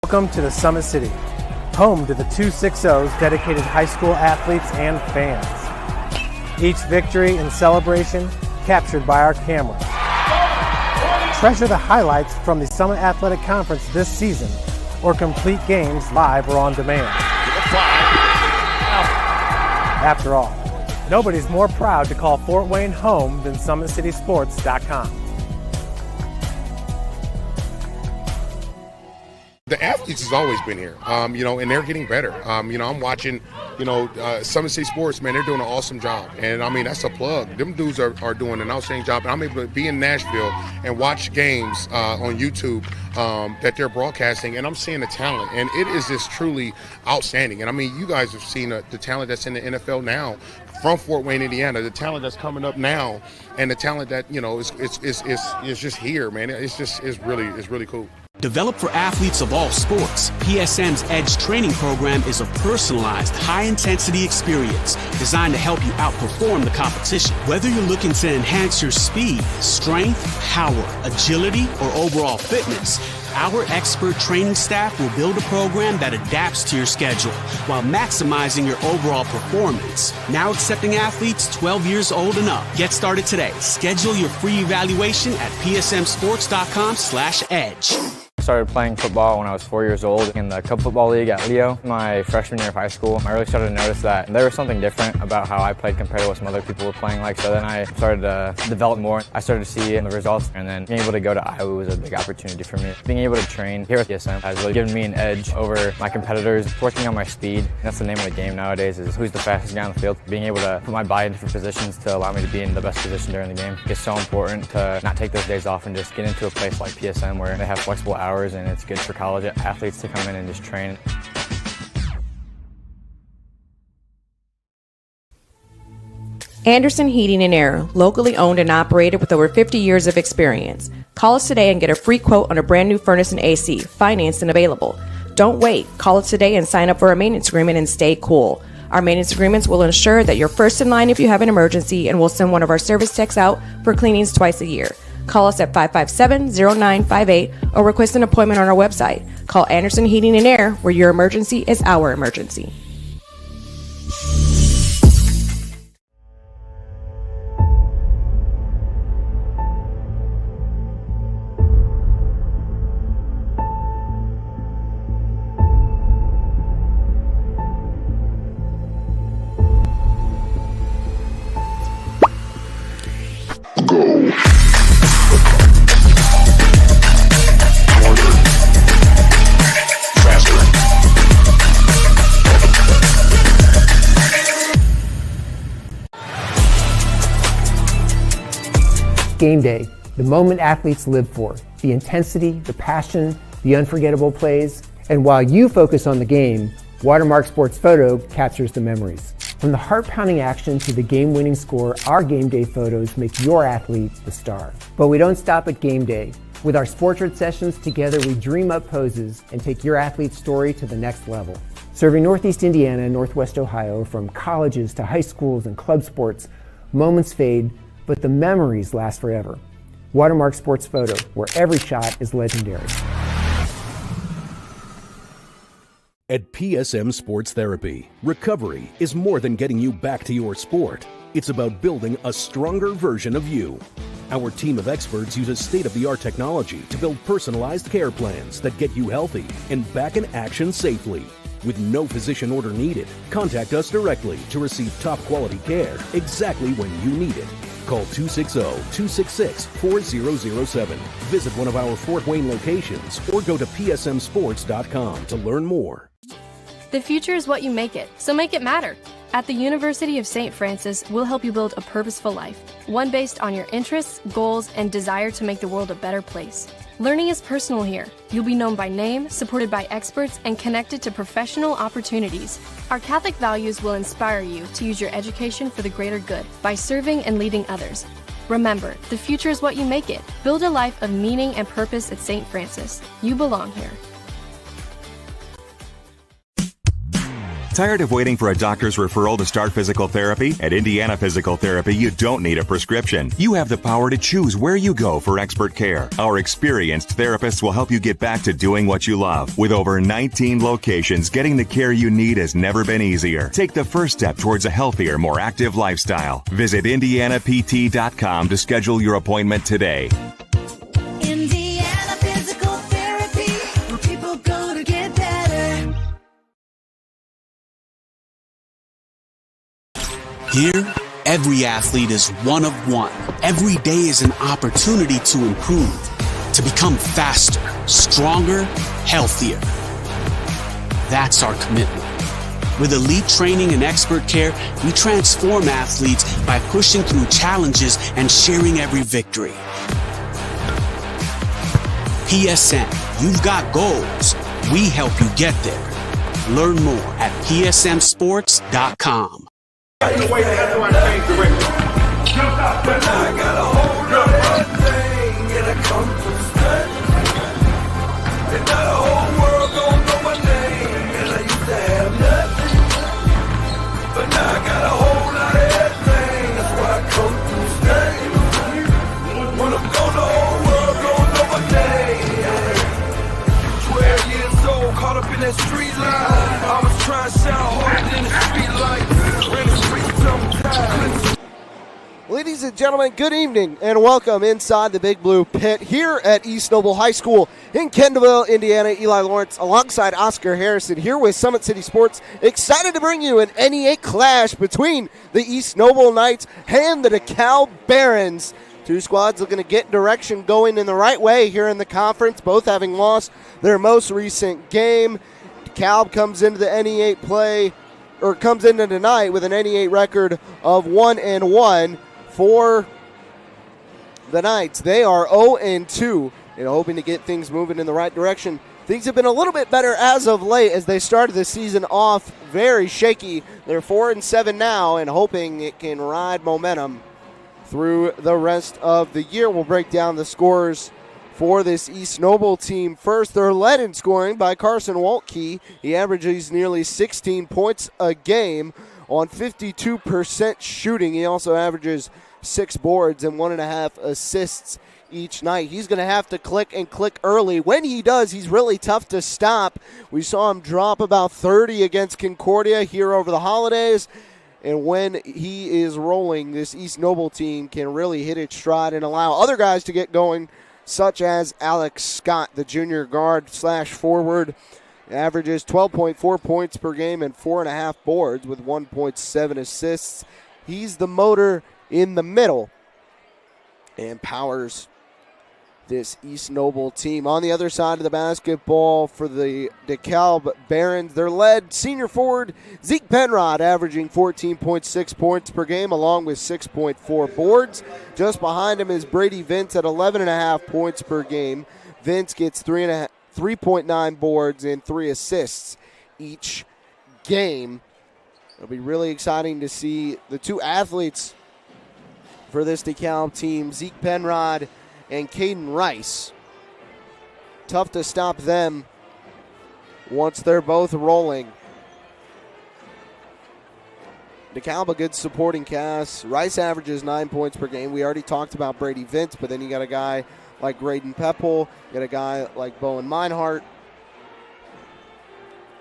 Welcome to the Summit City, home to the 260's dedicated high school athletes and fans. Each victory and celebration captured by our cameras. Treasure the highlights from the Summit Athletic Conference this season, or complete games live or on demand. After all, nobody's more proud to call Fort Wayne home than SummitCitySports.com. The athletes has always been here, and they're getting better. I'm watching, Summit City Sports, man, they're doing an awesome job. And, that's a plug. Them dudes are doing an outstanding job. And I'm able to be in Nashville and watch games on YouTube that they're broadcasting, and I'm seeing the talent. And it is just truly outstanding. And, you guys have seen the talent that's in the NFL now from Fort Wayne, Indiana, the talent that's coming up now, and the talent that, is just here, man. It's really cool. Developed for athletes of all sports, PSM's Edge training program is a personalized, high-intensity experience designed to help you outperform the competition. Whether you're looking to enhance your speed, strength, power, agility, or overall fitness, our expert training staff will build a program that adapts to your schedule while maximizing your overall performance. Now accepting athletes 12 years old and up. Get started today. Schedule your free evaluation at psmsports.com/edge. I started playing football when I was 4 years old in the Cub Football League at Leo. My freshman year of high school, I really started to notice that there was something different about how I played compared to what some other people were playing like. So then I started to develop more. I started to see the results, and then being able to go to Iowa was a big opportunity for me. Being able to train here at PSM has really given me an edge over my competitors. Working on my speed, that's the name of the game nowadays, is who's the fastest guy on the field. Being able to put my body in different positions to allow me to be in the best position during the game. It's so important to not take those days off and just get into a place like PSM where they have flexible hours, and it's good for college athletes to come in and just train. Anderson Heating and Air, locally owned and operated with over 50 years of experience. Call us today and get a free quote on a brand new furnace and AC, financed and available. Don't wait. Call us today and sign up for a maintenance agreement and stay cool. Our maintenance agreements will ensure that you're first in line if you have an emergency, and we'll send one of our service techs out for cleanings twice a year. Call us at 557-0958 or request an appointment on our website. Call Anderson Heating and Air, where your emergency is our emergency. Game day, the moment athletes live for, the intensity, the passion, the unforgettable plays. And while you focus on the game, Watermark Sports Photo captures the memories. From the heart-pounding action to the game-winning score, our game day photos make your athlete the star. But we don't stop at game day. With our Sportrait sessions, together we dream up poses and take your athlete's story to the next level. Serving Northeast Indiana and Northwest Ohio, from colleges to high schools and club sports, moments fade, but the memories last forever. Watermark Sports Photo, where every shot is legendary. At PSM Sports Therapy, recovery is more than getting you back to your sport. It's about building a stronger version of you. Our team of experts uses state-of-the-art technology to build personalized care plans that get you healthy and back in action safely. With no physician order needed, contact us directly to receive top-quality care exactly when you need it. Call 260-266-4007. Visit one of our Fort Wayne locations or go to psmsports.com to learn more. The future is what you make it, so make it matter. At the University of St. Francis, we'll help you build a purposeful life, one based on your interests, goals, and desire to make the world a better place. Learning is personal here. You'll be known by name, supported by experts, and connected to professional opportunities. Our Catholic values will inspire you to use your education for the greater good by serving and leading others. Remember, the future is what you make it. Build a life of meaning and purpose at St. Francis. You belong here. Tired of waiting for a doctor's referral to start physical therapy? At Indiana Physical Therapy, you don't need a prescription. You have the power to choose where you go for expert care. Our experienced therapists will help you get back to doing what you love. With over 19 locations, getting the care you need has never been easier. Take the first step towards a healthier, more active lifestyle. Visit IndianaPT.com to schedule your appointment today. Indiana Physical Therapy, where people go to get better. Here, every athlete is one of one. Every day is an opportunity to improve, to become faster, stronger, healthier. That's our commitment. With elite training and expert care, we transform athletes by pushing through challenges and sharing every victory. PSN, you've got goals. We help you get there. Learn more at psmsports.com. I got a hold of everything and I come from study. And now the whole world don't know my name. And I used to have nothing, but now I got a whole lot of everything. That's why I come from study. When I'm gone, the whole world don't know my name. 12 years old, caught up in that street line. I was trying to sound harder than the street light. Ran the street sometimes. Ladies and gentlemen, good evening and welcome inside the Big Blue Pit here at East Noble High School in Kendallville, Indiana. Eli Lawrence alongside Oscar Harrison here with Summit City Sports. Excited to bring you an NE8 clash between the East Noble Knights and the Dekalb Barons. Two squads looking to get direction going in the right way here in the conference, both having lost their most recent game. Dekalb comes into the NE8 play, or comes into tonight with an NE8 record of 1-1 for the Knights. They are 0-2 and hoping to get things moving in the right direction. Things have been a little bit better as of late as they started the season off very shaky. They're 4-7 now and hoping it can ride momentum through the rest of the year. We'll break down the scores for this East Noble team. First, they're led in scoring by Carson Waltke. He averages nearly 16 points a game on 52% shooting. He also averages 6 boards and 1.5 assists each night. He's going to have to click early. When he does, he's really tough to stop. We saw him drop about 30 against Concordia here over the holidays. And when he is rolling, this East Noble team can really hit its stride and allow other guys to get going, such as Alex Scott, the junior guard / forward. Averages 12.4 points per game and 4.5 boards with 1.7 assists. He's the motor in the middle and powers this East Noble team. On the other side of the basketball for the Dekalb Barons, they're led senior forward Zeke Penrod, averaging 14.6 points per game along with 6.4 boards. Just behind him is Brady Vince at 11.5 points per game. Vince gets 3.9 boards and 3 assists each game. It'll be really exciting to see the two athletes for this Dekalb team, Zeke Penrod and Caden Rice. Tough to stop them once they're both rolling. Dekalb, a good supporting cast. Rice averages 9 points per game. We already talked about Brady Vince, but then you got a guy like Graydon Pepple, you got a guy like Bowen Meinhardt.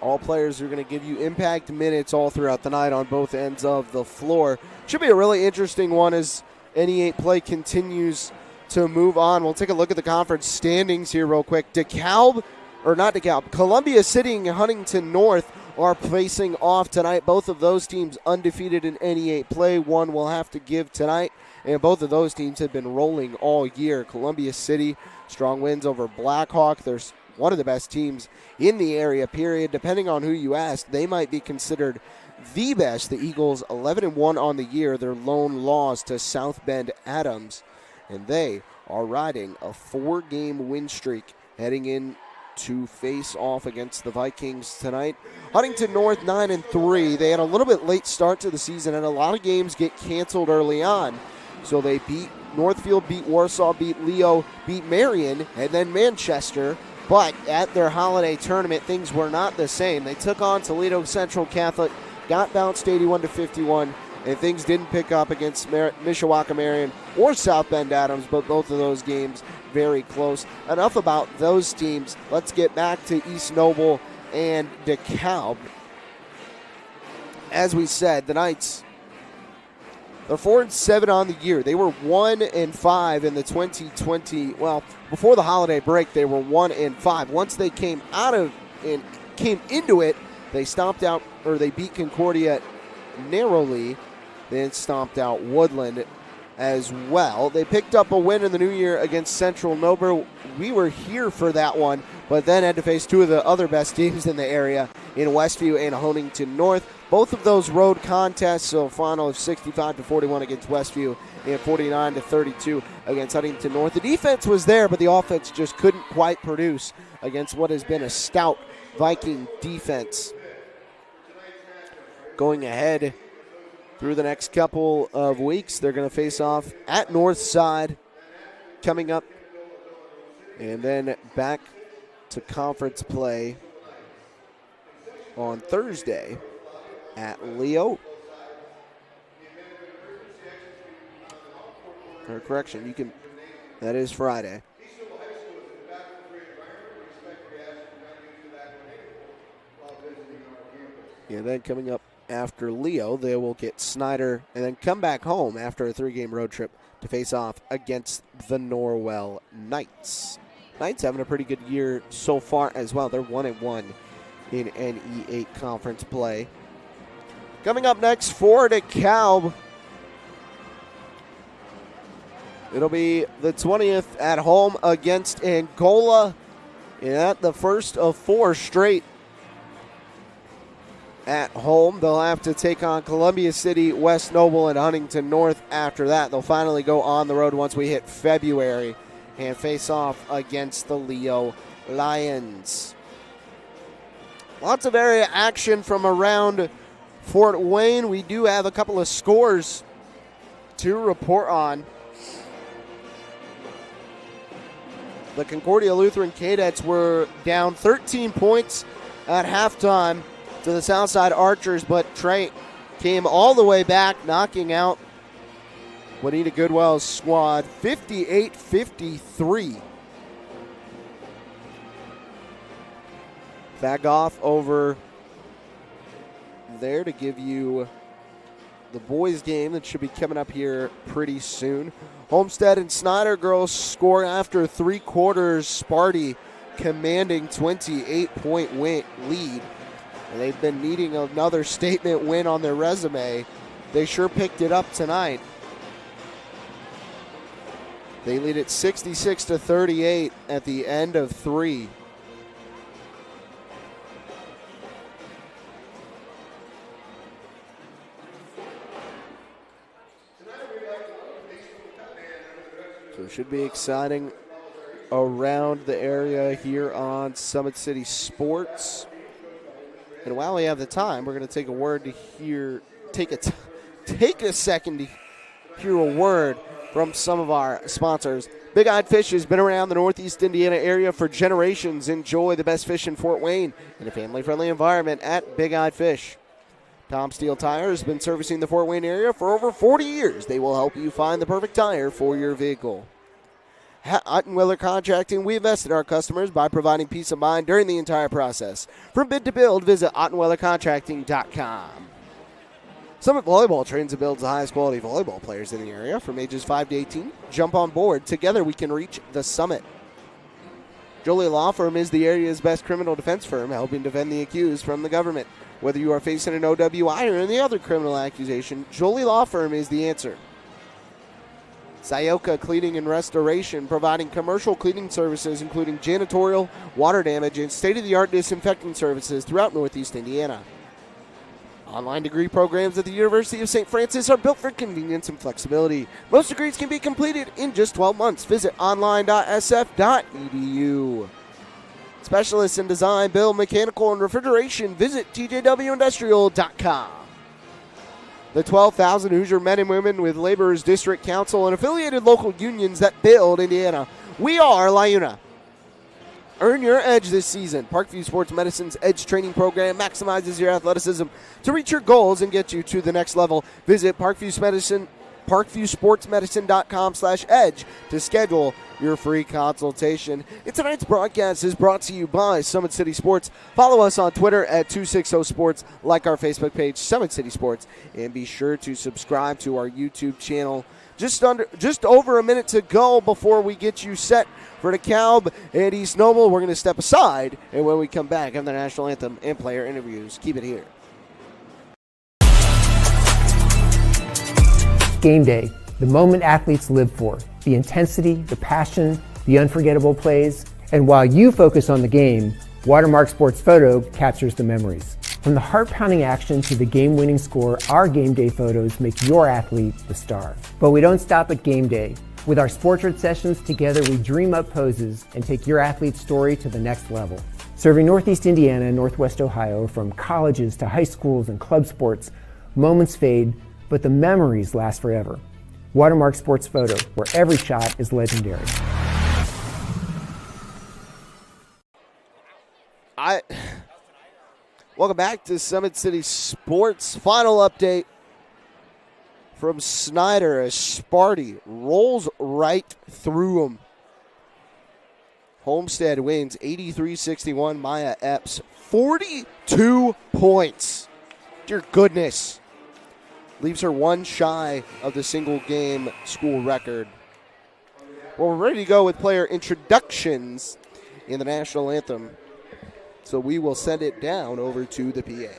All players are going to give you impact minutes all throughout the night on both ends of the floor. Should be a really interesting one as NE8 play continues to move on. We'll take a look at the conference standings here real quick. Columbia City and Huntington North are facing off tonight. Both of those teams undefeated in NE8 play. One will have to give tonight, and both of those teams have been rolling all year. Columbia City, strong wins over Blackhawk. They're one of the best teams in the area, period. Depending on who you ask, they might be considered the best. The Eagles 11-1 on the year. Their lone loss to South Bend Adams, and they are riding a 4-game win streak heading in to face off against the Vikings tonight. Huntington North 9-3. They had a little bit late start to the season, and a lot of games get canceled early on. So they beat Northfield, beat Warsaw, beat Leo, beat Marion, and then Manchester But at their holiday tournament, things were not the same. They took on Toledo Central Catholic, got bounced 81-51, and things didn't pick up against Mishawaka Marion or South Bend Adams, but both of those games very close. Enough about those teams. Let's get back to East Noble and Dekalb. As we said, the Knights, they're 4-7 on the year. They were 1-5 in the 2020. Well, before the holiday break, they were 1-5. Once they came into it, they stomped out, or they beat Concordia narrowly, then stomped out Woodland as well. They picked up a win in the new year against Central Noble. We were here for that one, but then had to face two of the other best teams in the area in Westview and Huntington North. Both of those road contests, so a final of 65-41 against Westview and 49-32 against Huntington North. The defense was there, but the offense just couldn't quite produce against what has been a stout Viking defense. Going ahead through the next couple of weeks, they're going to face off at Northside coming up, and then back to conference play on Thursday at Leo. Or correction, that is Friday. And then coming up after Leo, they will get Snyder and then come back home after a 3-game road trip to face off against the Norwell Knights. Knights having a pretty good year so far as well. They're 1-1 in NE8 conference play. Coming up next for Dekalb, it'll be the 20th at home against Angola. And the first of 4 straight at home. They'll have to take on Columbia City, West Noble, and Huntington North after that. They'll finally go on the road once we hit February and face off against the Leo Lions. Lots of area action from around Fort Wayne. We do have a couple of scores to report on. The Concordia Lutheran Cadets were down 13 points at halftime to the Southside Archers, but Trey came all the way back, knocking out Juanita Goodwell's squad 58-53. Back off over there to give you the boys game that should be coming up here pretty soon. Homestead and Snyder girls score after 3 quarters. Sparty commanding 28-point lead. And they've been needing another statement win on their resume. They sure picked it up tonight. They lead it 66-38 at the end of 3. So it should be exciting around the area here on Summit City Sports. And while we have the time, we're going to take a word to hear, take a second to hear a word from some of our sponsors. Big Eyed Fish has been around the Northeast Indiana area for generations. Enjoy the best fish in Fort Wayne in a family-friendly environment at Big Eyed Fish. Tom Steel Tire has been servicing the Fort Wayne area for over 40 years. They will help you find the perfect tire for your vehicle. Ottenwiller Contracting, we invest in our customers by providing peace of mind during the entire process. From bid to build, visit OttenwillerContracting.com. Summit Volleyball trains and builds the highest quality volleyball players in the area from ages 5 to 18. Jump on board. Together we can reach the summit. Jolie Law Firm is the area's best criminal defense firm, helping defend the accused from the government. Whether you are facing an OWI or any other criminal accusation, Jolie Law Firm is the answer. Sayoka Cleaning and Restoration, providing commercial cleaning services including janitorial, water damage, and state-of-the-art disinfecting services throughout Northeast Indiana. Online degree programs at the University of St. Francis are built for convenience and flexibility. Most degrees can be completed in just 12 months. Visit online.sf.edu. Specialists in design, build, mechanical, and refrigeration. Visit tjwindustrial.com. The 12,000 Hoosier men and women with Laborers District Council and affiliated local unions that build Indiana. We are LIUNA. Earn your edge this season. Parkview Sports Medicine's Edge Training Program maximizes your athleticism to reach your goals and get you to the next level. Visit parkviewsportsmedicine.com/edge to schedule your free consultation. And tonight's broadcast is brought to you by Summit City Sports. Follow us on Twitter at 260sports, like our Facebook page, Summit City Sports, and be sure to subscribe to our YouTube channel. Just over a minute to go before we get you set for Dekalb and East Noble. We're going to step aside, and when we come back, have the national anthem and player interviews. Keep it here. Game day, the moment athletes live for, the intensity, the passion, the unforgettable plays. And while you focus on the game, Watermark Sports Photo captures the memories. From the heart-pounding action to the game-winning score, our game day photos make your athlete the star. But we don't stop at game day. With our Sportrait sessions, together we dream up poses and take your athlete's story to the next level. Serving Northeast Indiana and Northwest Ohio, from colleges to high schools and club sports, moments fade, but the memories last forever. Watermark Sports Photo, where every shot is legendary. Welcome back to Summit City Sports. Final update from Snyder as Sparty rolls right through them. Homestead wins 83-61. Maya Epps, 42 points. Dear goodness. Leaves her one shy of the single-game school record. Well, we're ready to go with player introductions in the national anthem. So we will send it down over to the PA.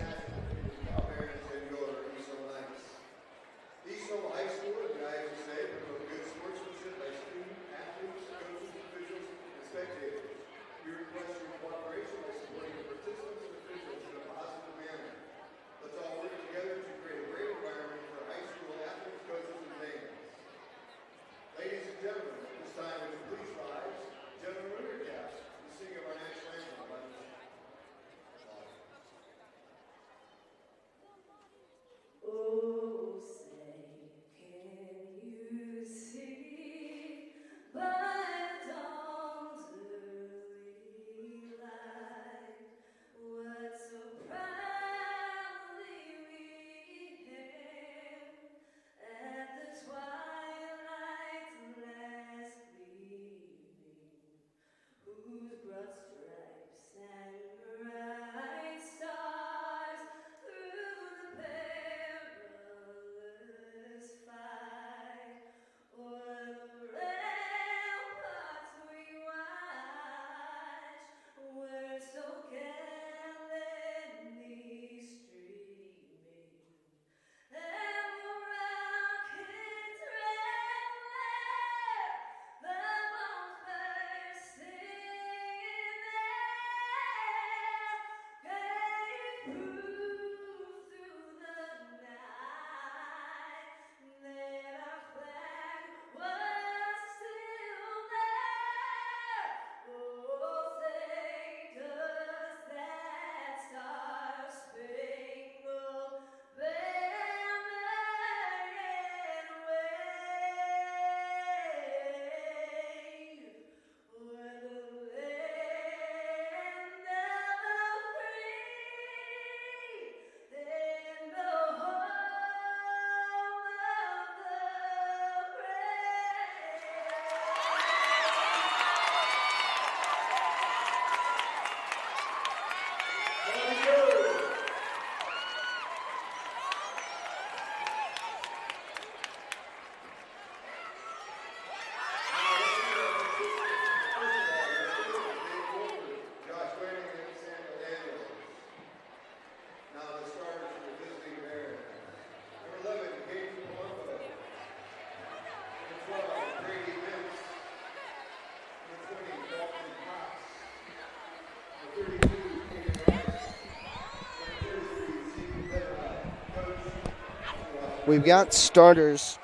We've got starters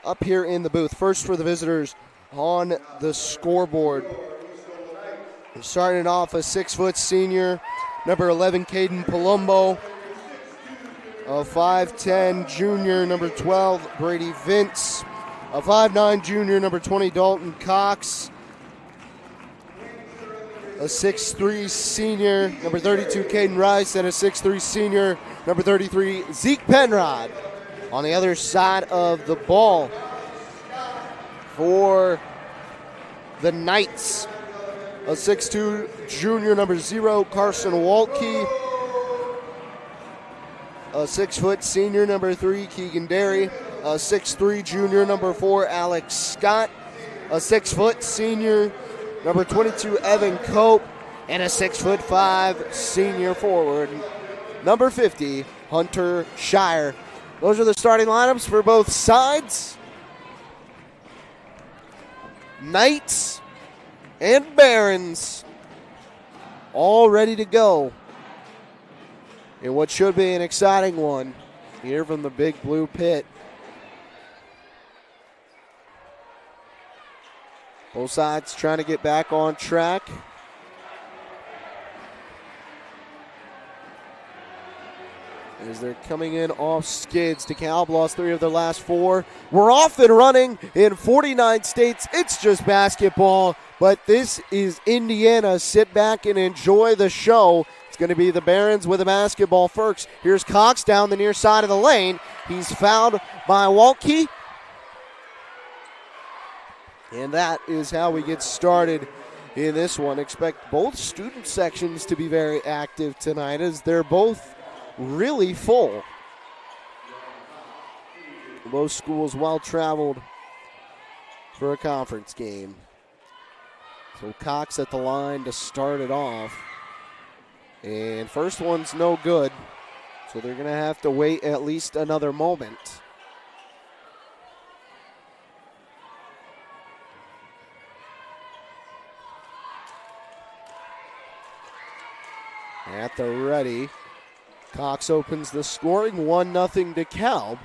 up here in the booth. First for the visitors on the scoreboard. Starting off a 6-foot senior, number 11, Caden Palumbo. A 5'10 junior, number 12, Brady Vince. A 5'9 junior, number 20, Dalton Cox. A a 6'3 senior, number 32, Caden Rice, and a 6'3 senior, number 33, Zeke Penrod. On the other side of the ball for the Knights, a 6'2 junior, number 0, Carson Waltke, a 6' senior, number 3, Keegan Derry, a 6'3 junior, number 4, Alex Scott, a 6' senior, number 22, Evan Cope, and a 6'5 senior forward, number 50, Hunter Shire. Those are the starting lineups for both sides. Knights and Barons all ready to go in what should be an exciting one here from the Big Blue Pit. Both sides trying to get back on track. As they're coming in off skids. Dekalb lost 3 of their last 4. We're off and running in 49 states. It's just basketball, but this is Indiana. Sit back and enjoy the show. It's going to be the Barons with a basketball first. Here's Cox down the near side of the lane. He's fouled by Waltke. And that is how we get started in this one. Expect both student sections to be very active tonight as they're both really full. Both schools well traveled for a conference game. So Cox at the line to start it off. And first one's no good. So they're going to have to wait at least another moment. At the ready, Cox opens the scoring, 1-0 Dekalb.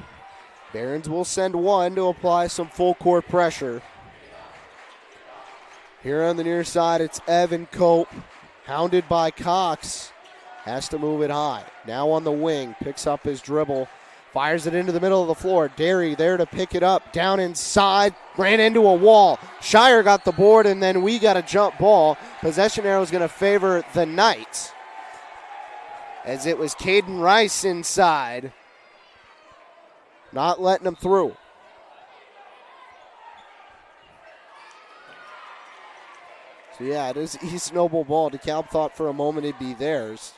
Barons will send one to apply some full court pressure. Here on the near side, it's Evan Cope, hounded by Cox. Has to move it high. Now on the wing, picks up his dribble, fires it into the middle of the floor. Derry there to pick it up, down inside, ran into a wall. Shire got the board, and then we got a jump ball. Possession arrow is going to favor the Knights, as it was Caden Rice inside, not letting him through. So yeah, it is East Noble ball. DeKalb thought for a moment it'd be theirs.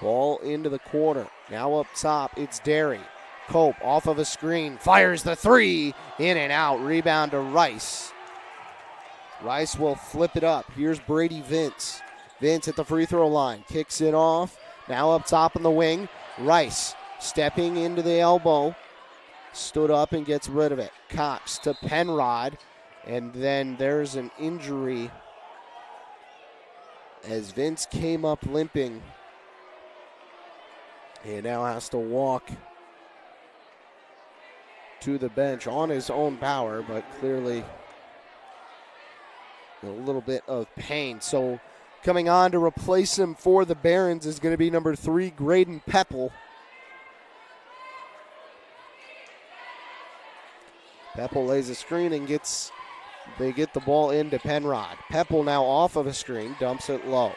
Ball into the corner. Now up top, it's Derry. Cope off of a screen, fires the 3, in and out. Rebound to Rice. Rice will flip it up. Here's Brady Vince. Vince at the free throw line, kicks it off. Now up top on the wing, Rice stepping into the elbow, stood up and gets rid of it. Cox to Penrod, and then there's an injury as Vince came up limping and now has to walk to the bench on his own power, but clearly a little bit of pain. So coming on to replace him for the Barons is going to be number 3, Graydon Pepple. Pepple lays a screen and they get the ball into Penrod. Pepple now off of a screen, dumps it low.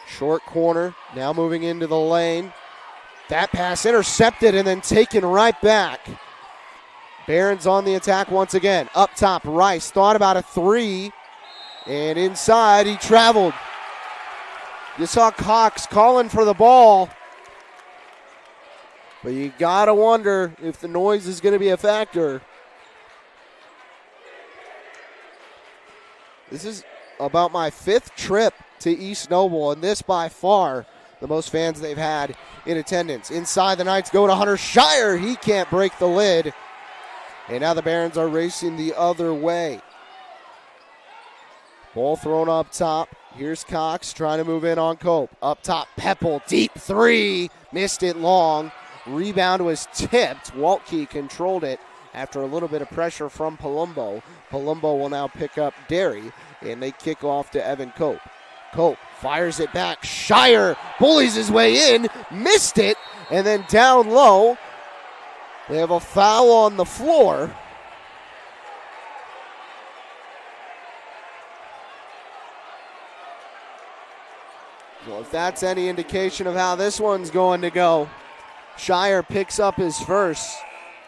Short corner, now moving into the lane. That pass intercepted and then taken right back. Barons on the attack once again. Up top, Rice thought about a 3, and inside he traveled. You saw Cox calling for the ball, but you gotta wonder if the noise is going to be a factor. This is about my 5th trip to East Noble, and this by far the most fans they've had in attendance. Inside, the Knights go to Hunter Shire. He can't break the lid. And now the Barons are racing the other way. Ball thrown up top. Here's Cox trying to move in on Cope. Up top, Pepple, deep 3. Missed it long. Rebound was tipped. Waltke controlled it after a little bit of pressure from Palumbo. Palumbo will now pick up Derry, and they kick off to Evan Cope. Cope fires it back. Shire bullies his way in, missed it, and then down low. They have a foul on the floor. Well, if that's any indication of how this one's going to go, Shire picks up his first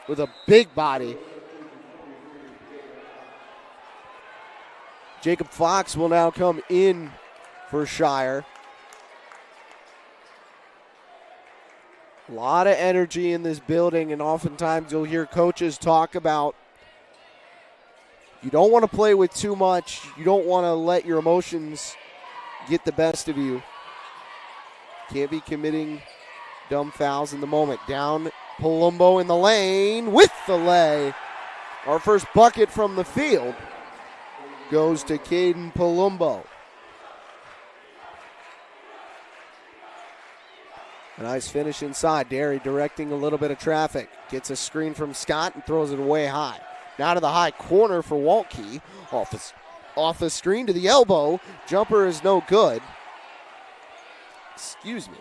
with a big body. Jacob Fox will now come in for Shire. A lot of energy in this building, and oftentimes you'll hear coaches talk about you don't want to play with too much. You don't want to let your emotions get the best of you. Can't be committing dumb fouls in the moment. Down Palumbo in the lane with the lay. Our first bucket from the field goes to Caden Palumbo. A nice finish inside. Derry directing a little bit of traffic. Gets a screen from Scott and throws it away high. Now to the high corner for Waltke. Off the screen to the elbow. Jumper is no good. Excuse me.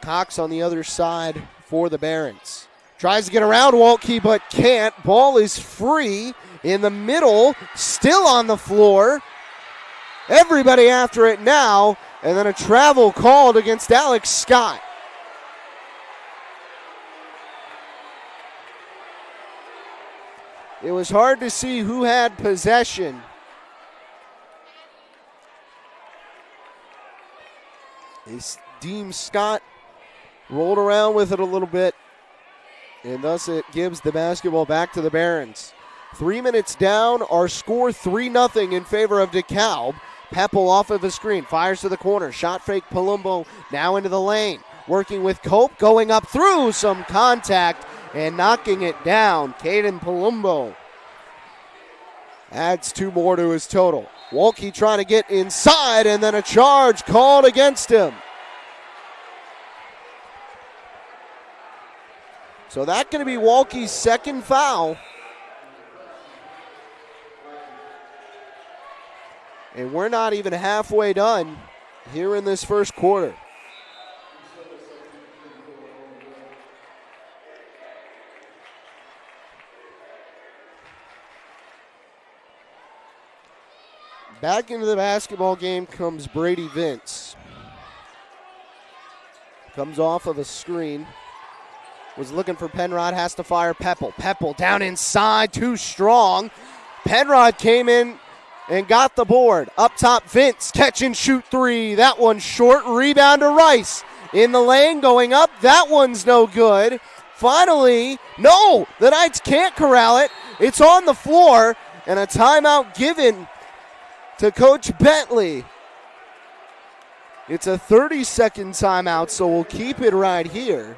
Cox on the other side for the Barons. Tries to get around Waltke but can't. Ball is free in the middle. Still on the floor. Everybody after it now. And then a travel called against Alex Scott. It was hard to see who had possession. Scott rolled around with it a little bit, and thus it gives the basketball back to the Barons. 3 minutes down, our score 3-0 in favor of Dekalb. Peppel off of the screen, fires to the corner. Shot fake Palumbo now into the lane. Working with Cope, going up through some contact and knocking it down. Caden Palumbo adds 2 more to his total. Waltke trying to get inside, and then a charge called against him. So that's going to be Waltke's second foul. And we're not even halfway done here in this first quarter. Back into the basketball game comes Brady Vince. Comes off of a screen. Was looking for Penrod, has to fire Peppel. Peppel down inside, too strong. Penrod came in and got the board. Up top, Vince, catch and shoot 3. That one's short. Rebound to Rice. In the lane, going up. That one's no good. Finally, no, the Knights can't corral it. It's on the floor, and a timeout given to Coach Bentley. It's a 30-second timeout, so we'll keep it right here.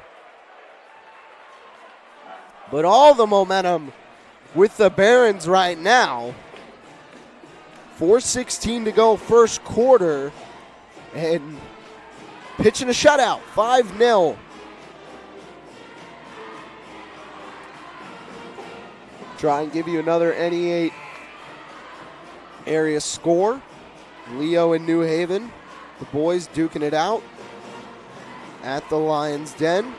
But all the momentum with the Barons right now. 4:16 to go first quarter, and pitching a shutout, 5-0. Try and give you another NE8 area score. Leo in New Haven, the boys duking it out at the Lions Den.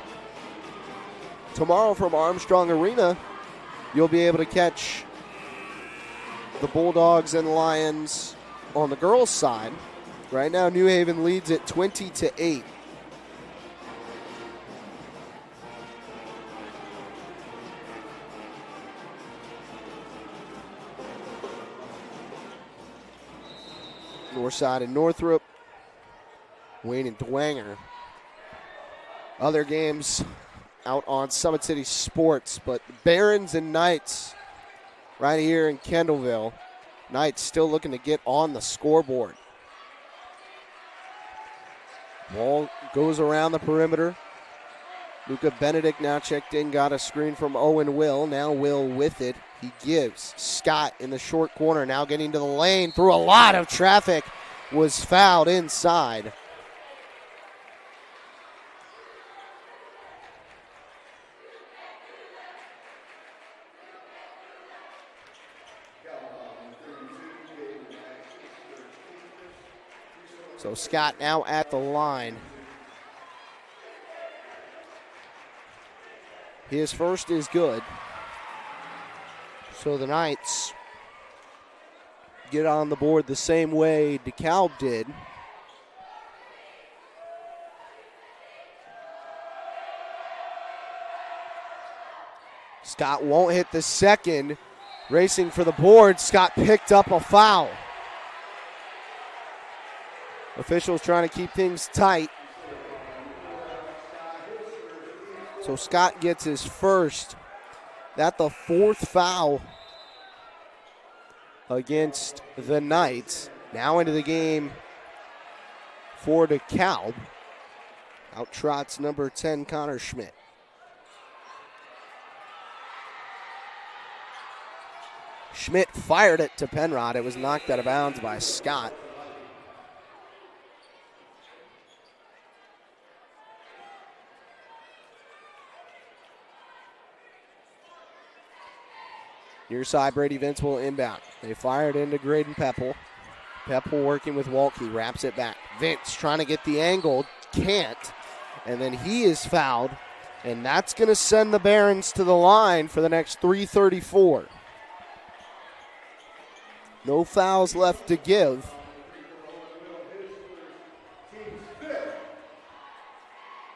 Tomorrow from Armstrong Arena, you'll be able to catch the Bulldogs and Lions on the girls' side. Right now, New Haven leads at 20-8. Northside and Northrop, Wayne and Dwanger. Other games out on Summit City Sports, but Barons and Knights right here in Kendallville. Knights still looking to get on the scoreboard. Ball goes around the perimeter. Luka Benedict now checked in, got a screen from Owen Will. Now Will with it. He gives. Scott in the short corner, now getting to the lane. Through a lot of traffic, was fouled inside. So Scott now at the line. His first is good. So the Knights get on the board the same way Dekalb did. Scott won't hit the second. Racing for the board, Scott picked up a foul. Officials trying to keep things tight. So Scott gets his first. That's the fourth foul against the Knights. Now into the game for Dekalb. Out trots number 10, Connor Schmidt. Schmidt fired it to Penrod. It was knocked out of bounds by Scott. Near side, Brady Vince will inbound. They fire it into Graydon Peppel. Peppel working with Walke, wraps it back. Vince trying to get the angle, can't. And then he is fouled. And that's going to send the Barons to the line for the next 3:34. No fouls left to give.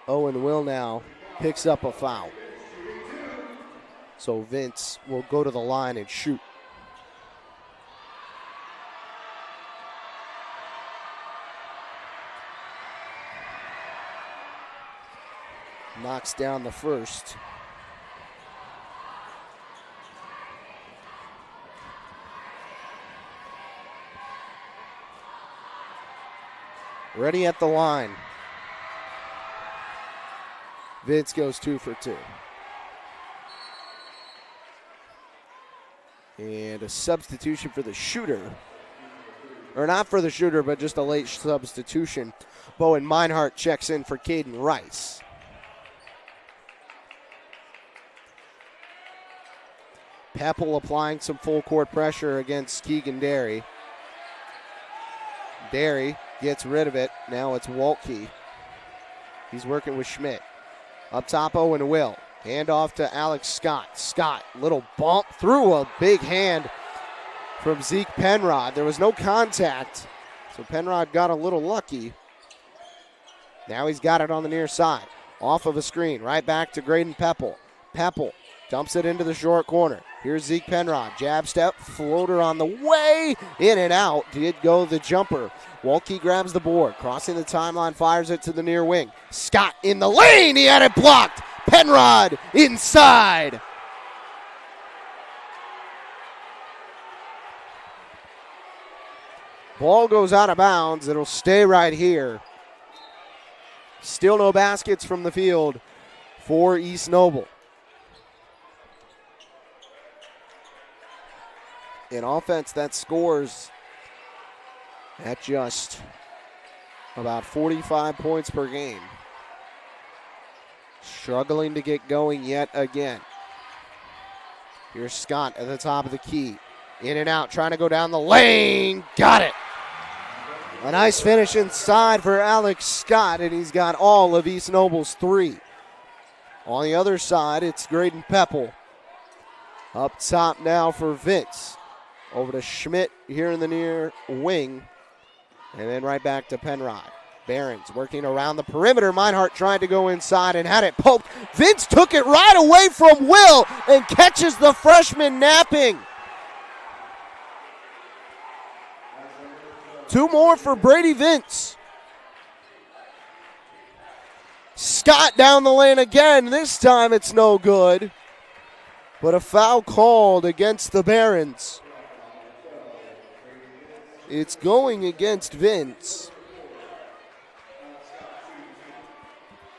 Owen Will now picks up a foul. So Vince will go to the line and shoot. Knocks down the first. Ready at the line. Vince goes 2 for 2. And a substitution for the shooter. Or not for the shooter, but just a late substitution. Bowen Meinhardt checks in for Caden Rice. Peppel applying some full court pressure against Keegan Derry. Derry gets rid of it. Now it's Walke. He's working with Schmidt. Up top, Owen Will. Hand off to Alex Scott. Scott, little bump through a big hand from Zeke Penrod. There was no contact, so Penrod got a little lucky. Now he's got it on the near side. Off of a screen, right back to Graydon Peppel. Peppel dumps it into the short corner. Here's Zeke Penrod. Jab step, floater on the way. In and out. Did go the jumper. Walke grabs the board. Crossing the timeline, fires it to the near wing. Scott in the lane. He had it blocked. Penrod inside. Ball goes out of bounds. It'll stay right here. Still no baskets from the field for East Noble. In offense that scores at just about 45 points per game. Struggling to get going yet again. Here's Scott at the top of the key. In and out, trying to go down the lane. Got it. A nice finish inside for Alex Scott, and he's got all of East Noble's 3. On the other side, it's Graydon Peppel. Up top now for Vince. Over to Schmidt here in the near wing. And then right back to Penrod. Barons working around the perimeter. Meinhardt tried to go inside and had it poked. Vince took it right away from Will and catches the freshman napping. 2 more for Brady Vince. Scott down the lane again. This time it's no good. But a foul called against the Barons. It's going against Vince.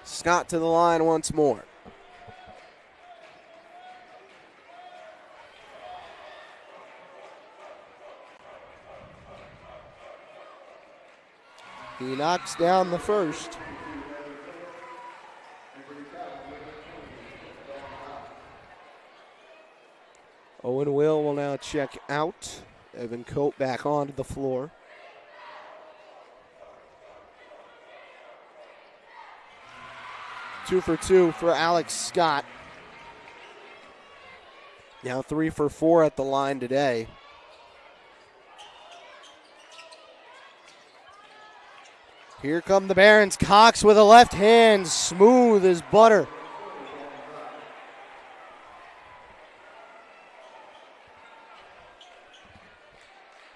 Scott to the line once more. He knocks down the first. Owen will now check out. Evan Cope back onto the floor. Two for 2 for Alex Scott. Now 3 for 4 at the line today. Here come the Barons. Cox with a left hand, smooth as butter.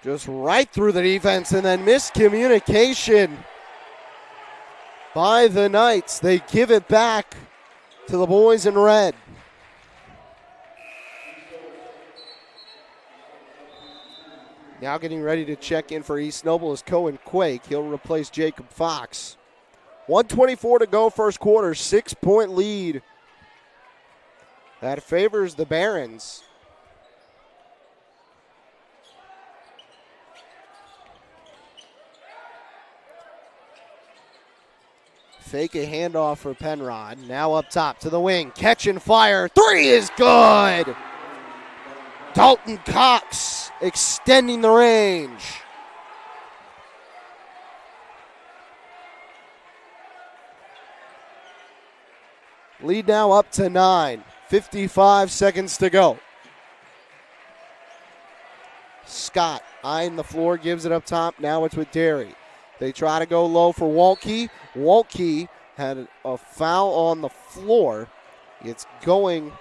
Just right through the defense, and then miscommunication by the Knights. They give it back to the boys in red. Now getting ready to check in for East Noble is Cohen Quake. He'll replace Jacob Fox. 1:24 to go first quarter, 6-point lead. That favors the Barons. Fake a handoff for Penrod. Now up top to the wing. Catch and fire. Three is good. Dalton Cox extending the range. Lead now up to 9. 55 seconds to go. Scott eyeing the floor, gives it up top. Now it's with Derry. They try to go low for Waltke. Waltke had a foul on the floor. It's going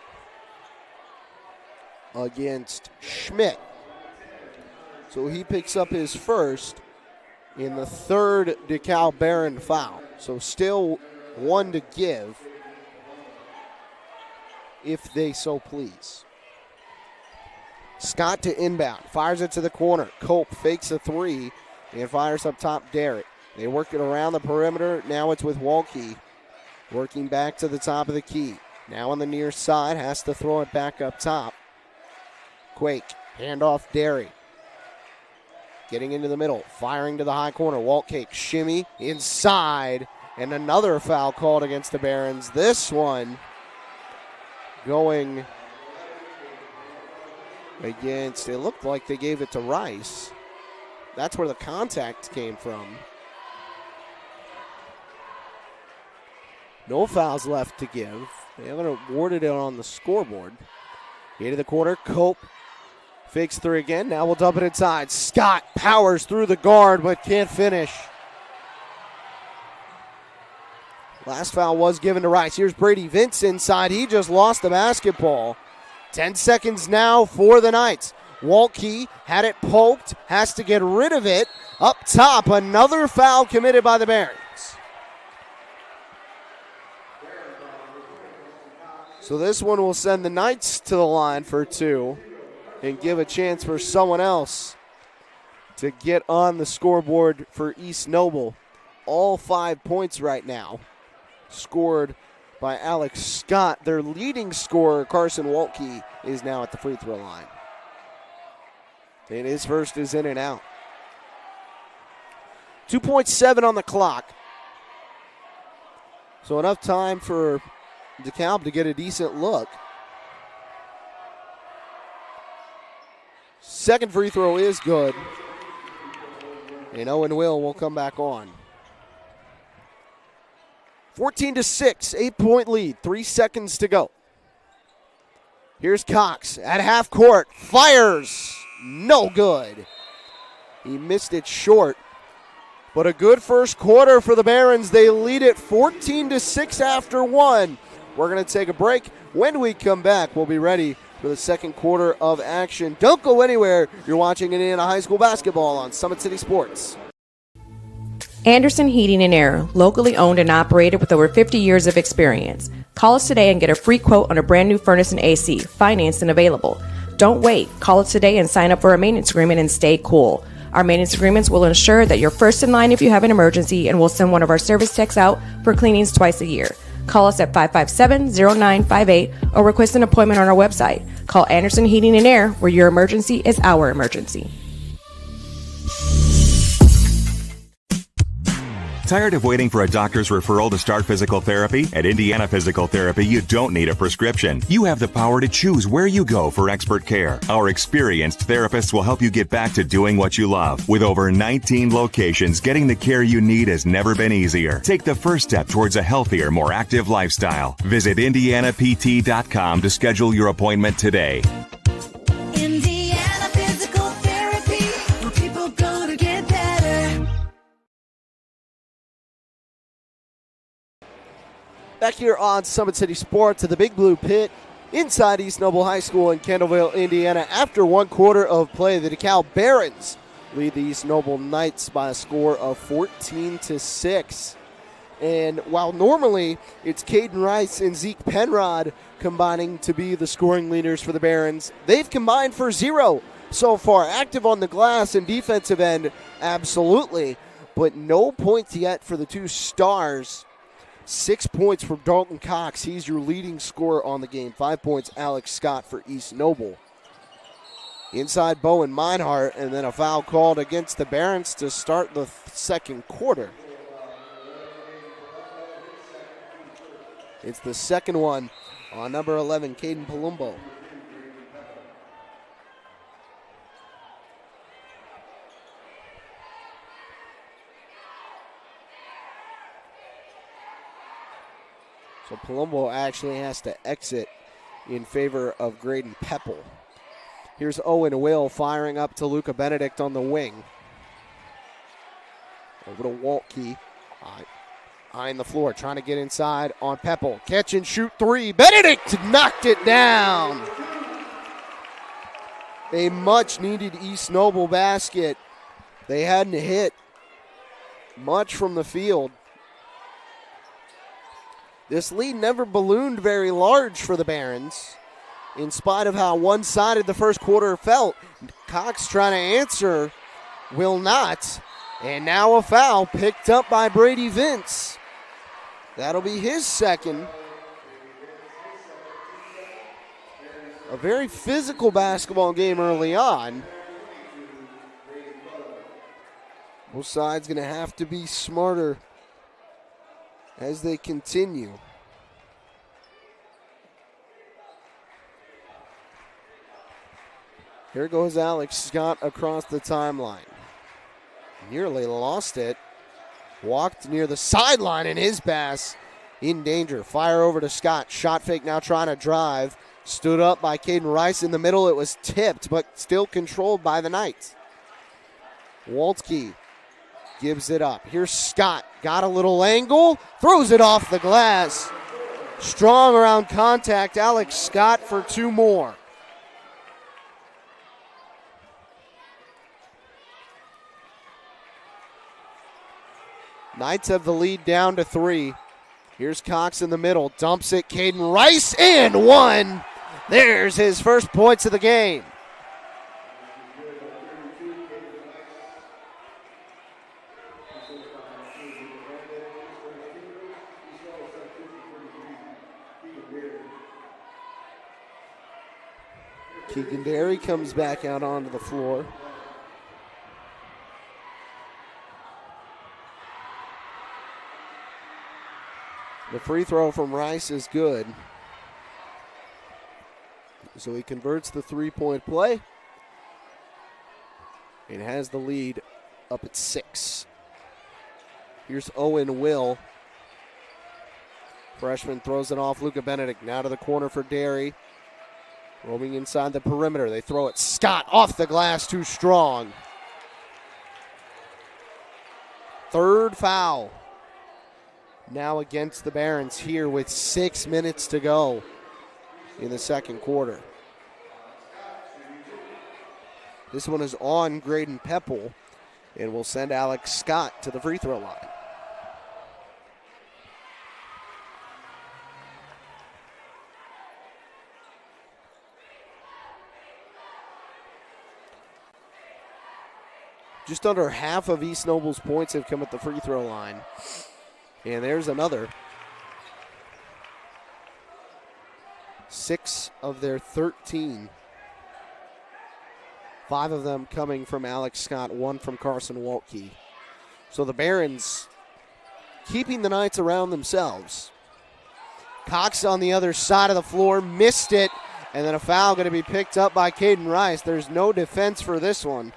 against Schmidt. So he picks up his first in the third Dekalb Baron foul. So still one to give if they so please. Scott to inbound. Fires it to the corner. Cope fakes a three and fires up top Derrick. They work it around the perimeter. Now it's with Waltke. Working back to the top of the key. Now on the near side. Has to throw it back up top. Quake. Handoff Derry. Getting into the middle. Firing to the high corner. Waltke shimmy inside. And another foul called against the Barons. This one going against, it looked like they gave it to Rice. That's where the contact came from. No fouls left to give. They haven't awarded it on the scoreboard. Into the corner, Cope fakes three again. Now we'll dump it inside. Scott powers through the guard but can't finish. Last foul was given to Rice. Here's Brady Vince inside. He just lost the basketball. 10 seconds now for the Knights. Waltke had it poked, has to get rid of it. Up top, another foul committed by the Barons. So this one will send the Knights to the line for two and give a chance for someone else to get on the scoreboard for East Noble. All 5 points right now scored by Alex Scott. Their leading scorer, Carson Waltke, is now at the free throw line. And his first is in and out. 2.7 on the clock. So enough time for Dekalb to get a decent look. Second free throw is good. And Owen will come back on. 14-6, 8-point lead, 3 seconds to go. Here's Cox at half court, fires, no good. He missed it short, but a good first quarter for the Barons. They lead it 14-6 after one. We're going to take a break. When we come back, we'll be ready for the second quarter of action. Don't go anywhere. You're watching Indiana High School basketball on Summit City Sports. Anderson Heating and Air, locally owned and operated with over 50 years of experience. Call us today and get a free quote on a brand new furnace and AC, financed and available. Don't wait. Call us today and sign up for a maintenance agreement and stay cool. Our maintenance agreements will ensure that you're first in line if you have an emergency, and we'll send one of our service techs out for cleanings twice a year. Call us at 557-0958 or request an appointment on our website. Call Anderson Heating and Air, where your emergency is our emergency. Tired of waiting for a doctor's referral to start physical therapy? At Indiana Physical Therapy, you don't need a prescription. You have the power to choose where you go for expert care. Our experienced therapists will help you get back to doing what you love. With over 19 locations, getting the care you need has never been easier. Take the first step towards a healthier, more active lifestyle. Visit IndianaPT.com to schedule your appointment today. Indiana Physical Therapy, where people go to get better. Back here on Summit City Sports at the Big Blue Pit inside East Noble High School in Kendallville, Indiana. After one quarter of play, the Dekalb Barons lead the East Noble Knights by a score of 14-6. And while normally it's Caden Rice and Zeke Penrod combining to be the scoring leaders for the Barons, they've combined for 0 so far. Active on the glass and defensive end, absolutely, but no points yet for the two stars. 6 points from Dalton Cox. He's your leading scorer on the game. 5 points, Alex Scott for East Noble. Inside Bowen Meinhardt, and then a foul called against the Barons to start the second quarter. It's the second one on number 11, Caden Palumbo. So Palumbo actually has to exit in favor of Graydon Pepple. Here's Owen Will firing up to Luca Benedict on the wing. Over to Waltke. Eyeing the floor, trying to get inside on Pepple. Catch and shoot three. Benedict knocked it down. A much-needed East Noble basket. They hadn't hit much from the field. This lead never ballooned very large for the Barons, in spite of how one-sided the first quarter felt. Cox trying to answer, will not. And now a foul picked up by Brady Vince. That'll be his second. A very physical basketball game early on. Both sides going to have to be smarter as they continue. Here goes Alex Scott across the timeline. Nearly lost it. Walked near the sideline in his pass. In danger. Fire over to Scott. Shot fake now trying to drive. Stood up by Caden Rice in the middle. It was tipped, but still controlled by the Knights. Waltke gives it up. Here's Scott. Got a little angle. Throws it off the glass. Strong around contact. Alex Scott for 2 more. Knights have the lead down to 3. Here's Cox in the middle. Dumps it. Caden Rice and 1. There's his first points of the game. Keegan Derry comes back out onto the floor. The free throw from Rice is good. So he converts the 3-point play and has the lead up at 6. Here's Owen Will. Freshman throws it off. Luca Benedict now to the corner for Derry. Roaming inside the perimeter. They throw it. Scott off the glass, too strong. Third foul. Now against the Barons here with 6 minutes to go in the second quarter. This one is on Graydon Pepple and will send Alex Scott to the free throw line. Just under half of East Noble's points have come at the free throw line. And there's another. 6 of their 13. 5 of them coming from Alex Scott, 1 from Carson Waltke. So the Barons keeping the Knights around themselves. Cox on the other side of the floor, missed it, and then a foul going to be picked up by Caden Rice. There's no defense for this one.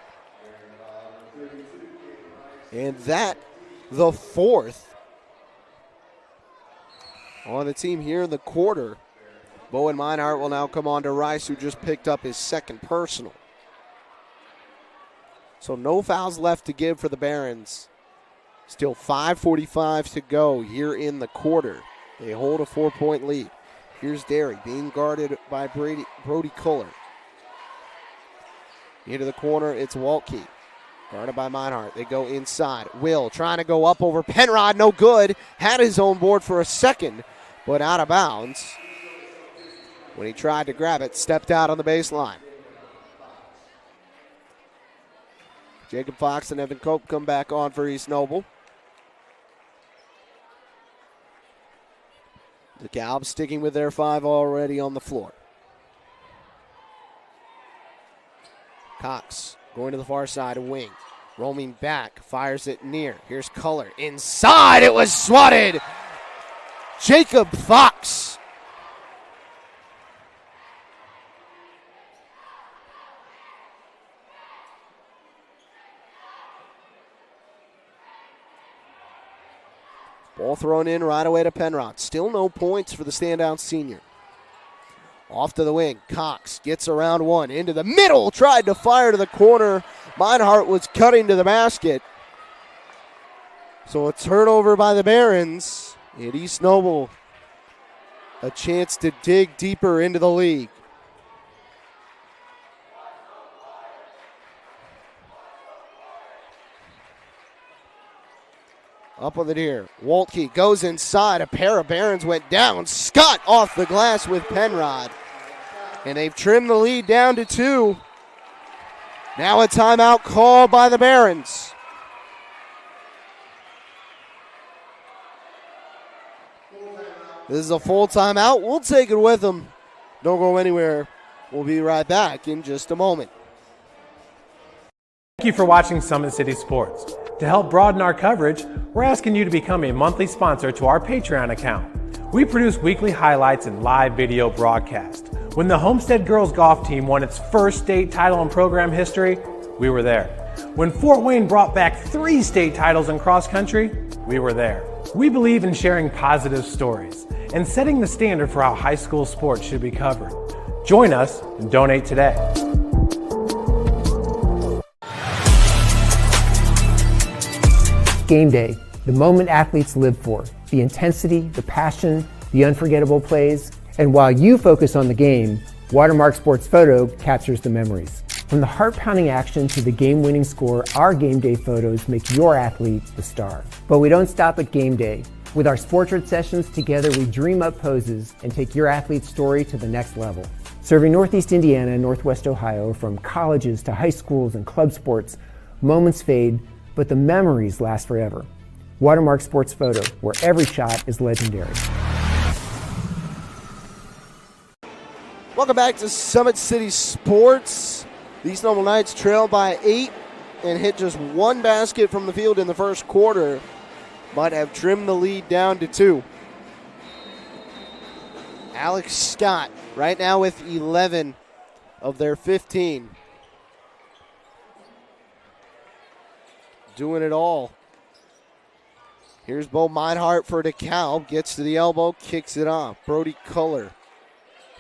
And that, the 4th on the team here in the quarter. Bowen Meinhardt will now come on to Rice, who just picked up his second personal. So no fouls left to give for the Barons. Still 5:45 to go here in the quarter. They hold a 4-point lead. Here's Derry being guarded by Brody Kohler. Into the corner, it's Waltke. Guarded by Meinhardt. They go inside. Will trying to go up over Penrod. No good. Had his own board for a second, but out of bounds. When he tried to grab it, stepped out on the baseline. Jacob Fox and Evan Cope come back on for East Noble. Dekalb sticking with their 5 already on the floor. Cox going to the far side of wing. Roaming back, fires it near. Here's Culler. Inside, it was swatted. Jacob Fox. Ball thrown in right away to Penrod. Still no points for the standout senior. Off to the wing. Cox gets around one. Into the middle. Tried to fire to the corner. Meinhardt was cutting to the basket. So a turnover by the Barons. And East Noble a chance to dig deeper into the league. Up with it here. Waltke goes inside. A pair of Barons went down. Scott off the glass with Penrod. And they've trimmed the lead down to 2. Now a timeout called by the Barons. This is a full timeout. We'll take it with them. Don't go anywhere. We'll be right back in just a moment. Thank you for watching Summit City Sports. To help broaden our coverage, we're asking you to become a monthly sponsor to our Patreon account. We produce weekly highlights and live video broadcasts. When the Homestead girls golf team won its first state title in program history, we were there. When Fort Wayne brought back 3 state titles in cross country, we were there. We believe in sharing positive stories and setting the standard for how high school sports should be covered. Join us and donate today. Game day, the moment athletes live for, the intensity, the passion, the unforgettable plays. And while you focus on the game, Watermark Sports Photo captures the memories. From the heart-pounding action to the game-winning score, our game day photos make your athlete the star. But we don't stop at game day. With our Sportrait sessions together, we dream up poses and take your athlete's story to the next level. Serving Northeast Indiana and Northwest Ohio, from colleges to high schools and club sports, moments fade, but the memories last forever. Watermark Sports Photo, where every shot is legendary. Welcome back to Summit City Sports. These Noble Knights trail by 8 and hit just 1 basket from the field in the first quarter, but have trimmed the lead down to 2. Alex Scott right now with 11 of their 15. Doing it all. Here's Bo Meinhardt for Dekalb. Gets to the elbow, kicks it off. Brody Culler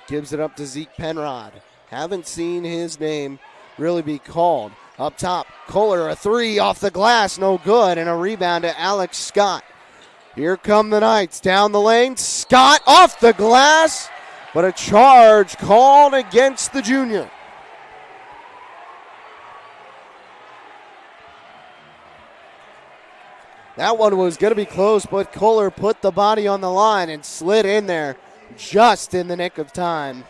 gives it up to Zeke Penrod. Haven't seen his name really be called. Up top, Culler, a 3 off the glass, no good, and a rebound to Alex Scott. Here come the Knights down the lane. Scott off the glass, but a charge called against the junior. That one was going to be close, but Culler put the body on the line and slid in there just in the nick of time.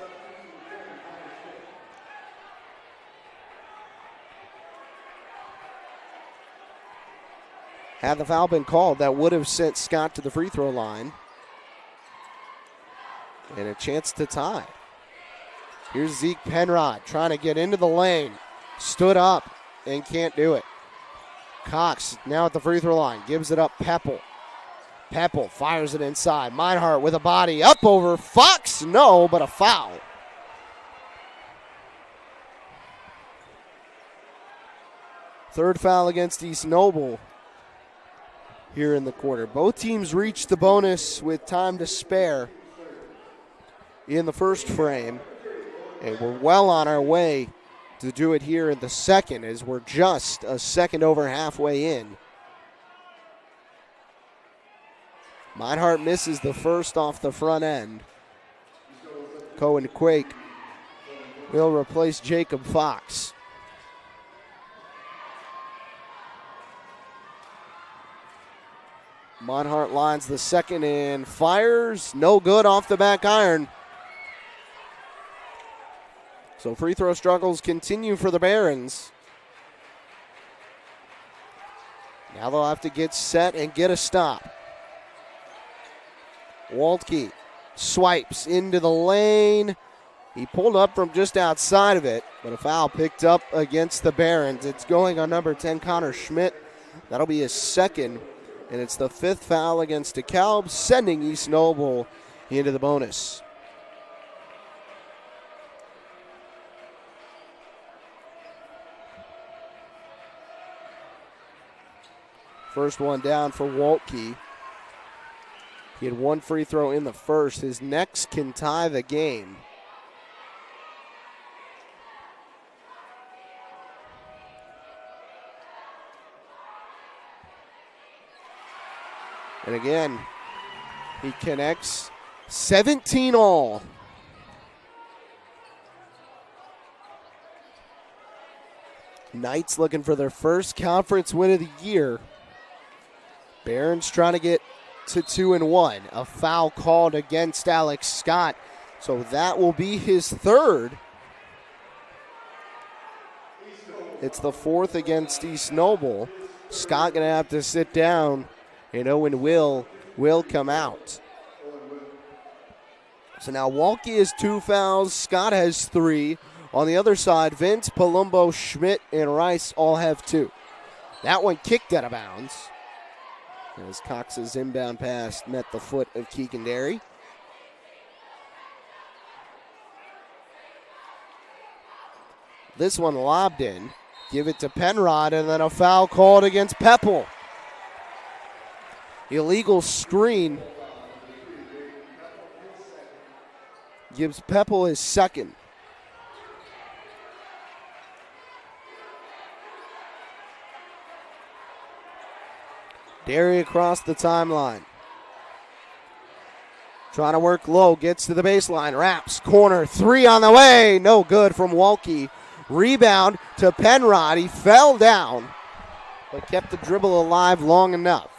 Had the foul been called, that would have sent Scott to the free throw line. And a chance to tie. Here's Zeke Penrod trying to get into the lane. Stood up and can't do it. Cox now at the free throw line. Gives it up Peppel. Peppel fires it inside. Meinhardt with a body up over Fox. No, but a foul. Third foul against East Noble here in the quarter. Both teams reached the bonus with time to spare in the first frame. And we're well on our way to do it here in the second, as we're just a second over halfway in. Meinhardt misses the first off the front end. Cohen Quake will replace Jacob Fox. Monhart lines the second and fires. No good off the back iron. So free throw struggles continue for the Barons. Now they'll have to get set and get a stop. Waltke swipes into the lane. He pulled up from just outside of it, but a foul picked up against the Barons. It's going on number 10, Connor Schmidt. That'll be his second, and it's the 5th foul against Dekalb, sending East Noble into the bonus. First one down for Waltke. He had one free throw in the first. His next can tie the game. And again, he connects 17 all. Knights looking for their first conference win of the year. Barons trying to get to 2-1. A foul called against Alex Scott. So that will be his third. It's the 4th against East Noble. Scott going to have to sit down, and Owen will come out. So now Waltke has 2 fouls. Scott has 3. On the other side, Vince, Palumbo, Schmidt, and Rice all have 2. That one kicked out of bounds, as Cox's inbound pass met the foot of Keegan Derry. This one lobbed in. Give it to Penrod, and then a foul called against Peppel. Illegal screen. Gives Peppel his second. Derry across the timeline. Trying to work low, gets to the baseline, wraps, corner, 3 on the way. No good from Waltke. Rebound to Penrod. He fell down, but kept the dribble alive long enough.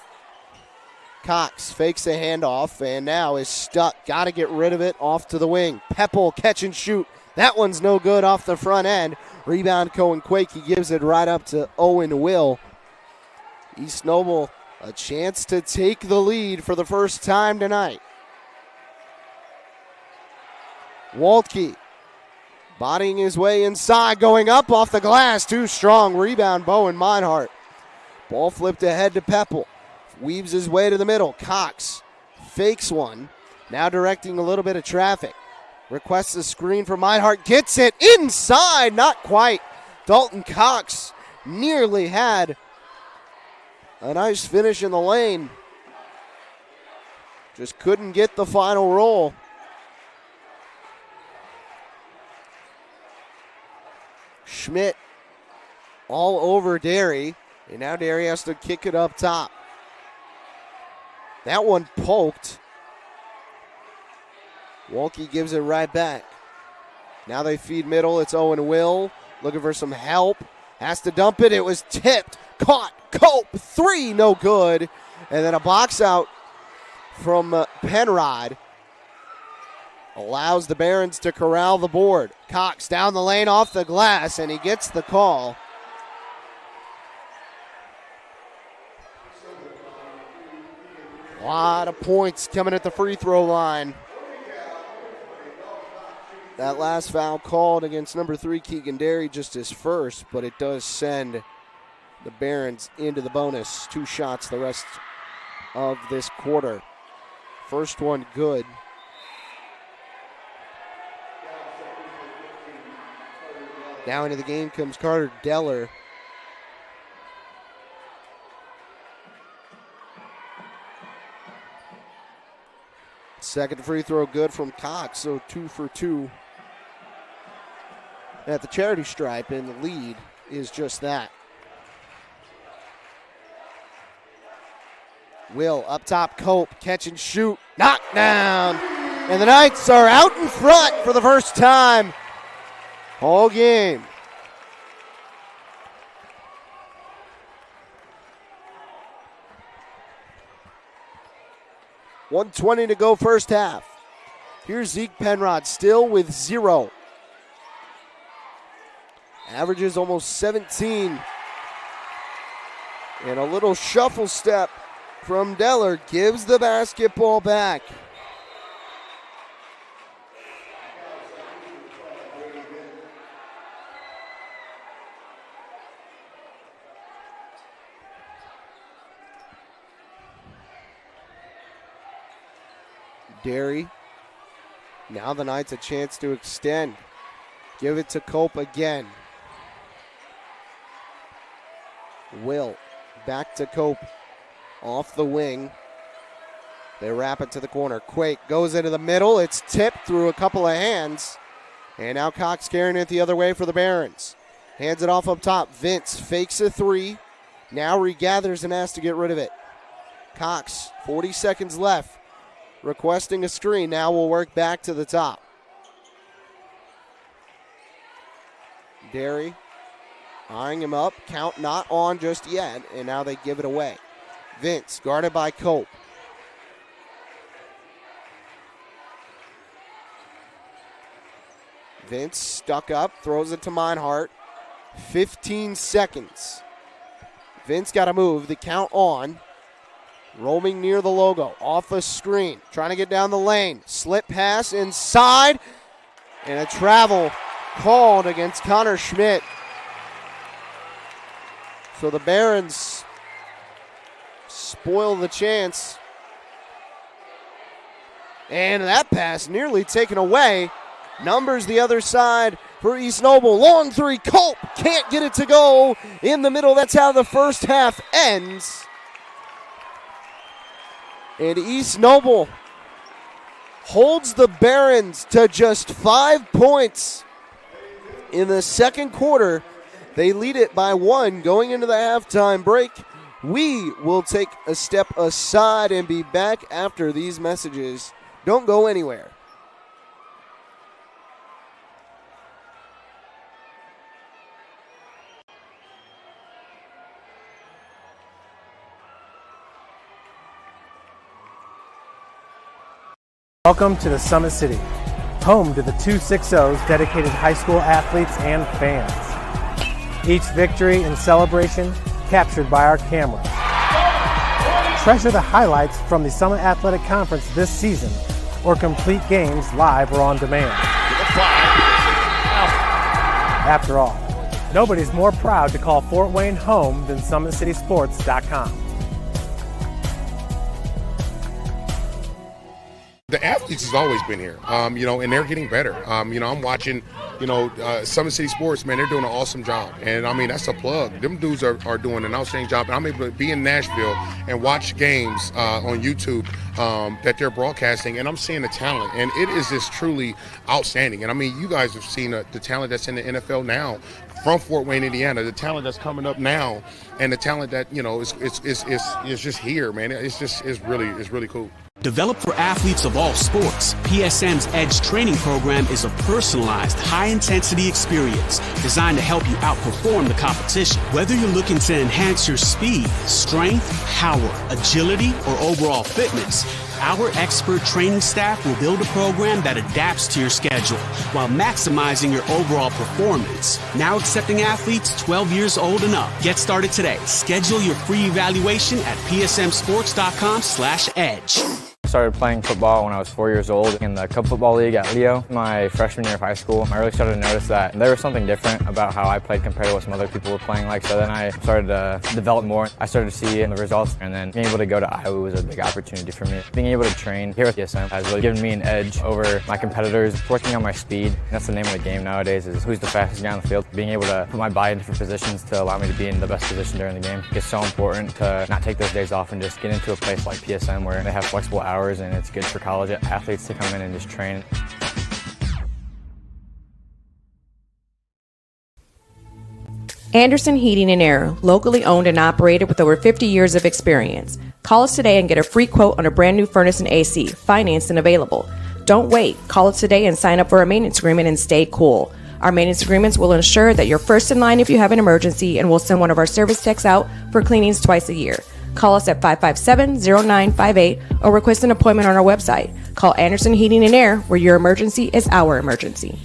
Cox fakes a handoff and now is stuck. Got to get rid of it, off to the wing. Peppel, catch and shoot. That one's no good off the front end. Rebound Cohen Quake. He gives it right up to Owen Will. East Noble a chance to take the lead for the first time tonight. Waltke bodying his way inside, going up off the glass. Too strong. Rebound, Bowen Meinhardt. Ball flipped ahead to Peppel. Weaves his way to the middle. Cox fakes one. Now directing a little bit of traffic. Requests a screen from Meinhardt. Gets it inside. Not quite. Dalton Cox nearly had a nice finish in the lane. Just couldn't get the final roll. Schmidt all over Derry. And now Derry has to kick it up top. That one poked. Waltke gives it right back. Now they feed middle. It's Owen Will looking for some help. Has to dump it. It was tipped. Caught. Cope. 3. No good. And then a box out from Penrod. Allows the Barons to corral the board. Cox down the lane off the glass, and he gets the call. A lot of points coming at the free throw line. That last foul called against number 3, Keegan Derry, just his first, but it does send the Barons into the bonus. 2 shots the rest of this quarter. First one good. Now into the game comes Carter Deller. Second free throw good from Cox, so 2 for 2 at the charity stripe, and the lead is just that. Will up top, Cope, catch and shoot, knocked down, and the Knights are out in front for the first time all game. 1:20 to go first half. Here's Zeke Penrod still with 0. Averages almost 17. And a little shuffle step from Deller gives the basketball back. Derry. Now the Knights a chance to extend. Give it to Cope again. Will back to Cope. Off the wing. They wrap it to the corner. Quake goes into the middle. It's tipped through a couple of hands. And now Cox carrying it the other way for the Barons. Hands it off up top. Vince fakes a 3. Now regathers and has to get rid of it. Cox, 40 seconds left. Requesting a screen. Now will work back to the top. Derry eyeing him up. Count not on just yet. And now they give it away. Vince guarded by Cope. Vince stuck up. Throws it to Meinhardt. 15 seconds. Vince got to move. The count on. Roaming near the logo. Off a screen. Trying to get down the lane. Slip pass inside. And a travel called against Connor Schmidt. So the Barons spoil the chance. And that pass nearly taken away. Numbers the other side for East Noble. Long 3. Culp can't get it to go in the middle. That's how the first half ends. And East Noble holds the Barons to just 5 points in the second quarter. They lead it by 1 going into the halftime break. We will take a step aside and be back after these messages. Don't go anywhere. Welcome to the Summit City, home to the 260s dedicated high school athletes and fans. Each victory and celebration captured by our camera. Treasure the highlights from the Summit Athletic Conference this season or complete games live or on demand. After all, nobody's more proud to call Fort Wayne home than SummitCitySports.com. The athletes has always been here, and they're getting better. I'm watching, Summit City Sports, man, they're doing an awesome job. And, that's a plug. Them dudes are doing an outstanding job. And I'm able to be in Nashville and watch games on YouTube that they're broadcasting, and I'm seeing the talent. And it is just truly outstanding. And, you guys have seen the talent that's in the NFL now from Fort Wayne, Indiana, the talent that's coming up now, and the talent that, is just here, man. It's really cool. Developed for athletes of all sports, PSM's Edge training program is a personalized, high-intensity experience designed to help you outperform the competition. Whether you're looking to enhance your speed, strength, power, agility, or overall fitness, our expert training staff will build a program that adapts to your schedule while maximizing your overall performance. Now accepting athletes 12 years old and up. Get started today. Schedule your free evaluation at psmsports.com/edge. I started playing football when I was 4 years old in the Cub Football League at Leo. My freshman year of high school, I really started to notice that there was something different about how I played compared to what some other people were playing like. So then I started to develop more. I started to see the results, and then being able to go to Iowa was a big opportunity for me. Being able to train here at PSM has really given me an edge over my competitors. Working on my speed, that's the name of the game nowadays, is who's the fastest guy on the field. Being able to put my body in different positions to allow me to be in the best position during the game. It's so important to not take those days off and just get into a place like PSM where they have flexible hours, and it's good for college athletes to come in and just train. Anderson Heating and Air, locally owned and operated with over 50 years of experience. Call us today and get a free quote on a brand new furnace and AC, financed and available. Don't wait. Call us today and sign up for a maintenance agreement and stay cool. Our maintenance agreements will ensure that you're first in line if you have an emergency, and we'll send one of our service techs out for cleanings twice a year. Call us at 557-0958 or request an appointment on our website. Call Anderson Heating and Air, where your emergency is our emergency.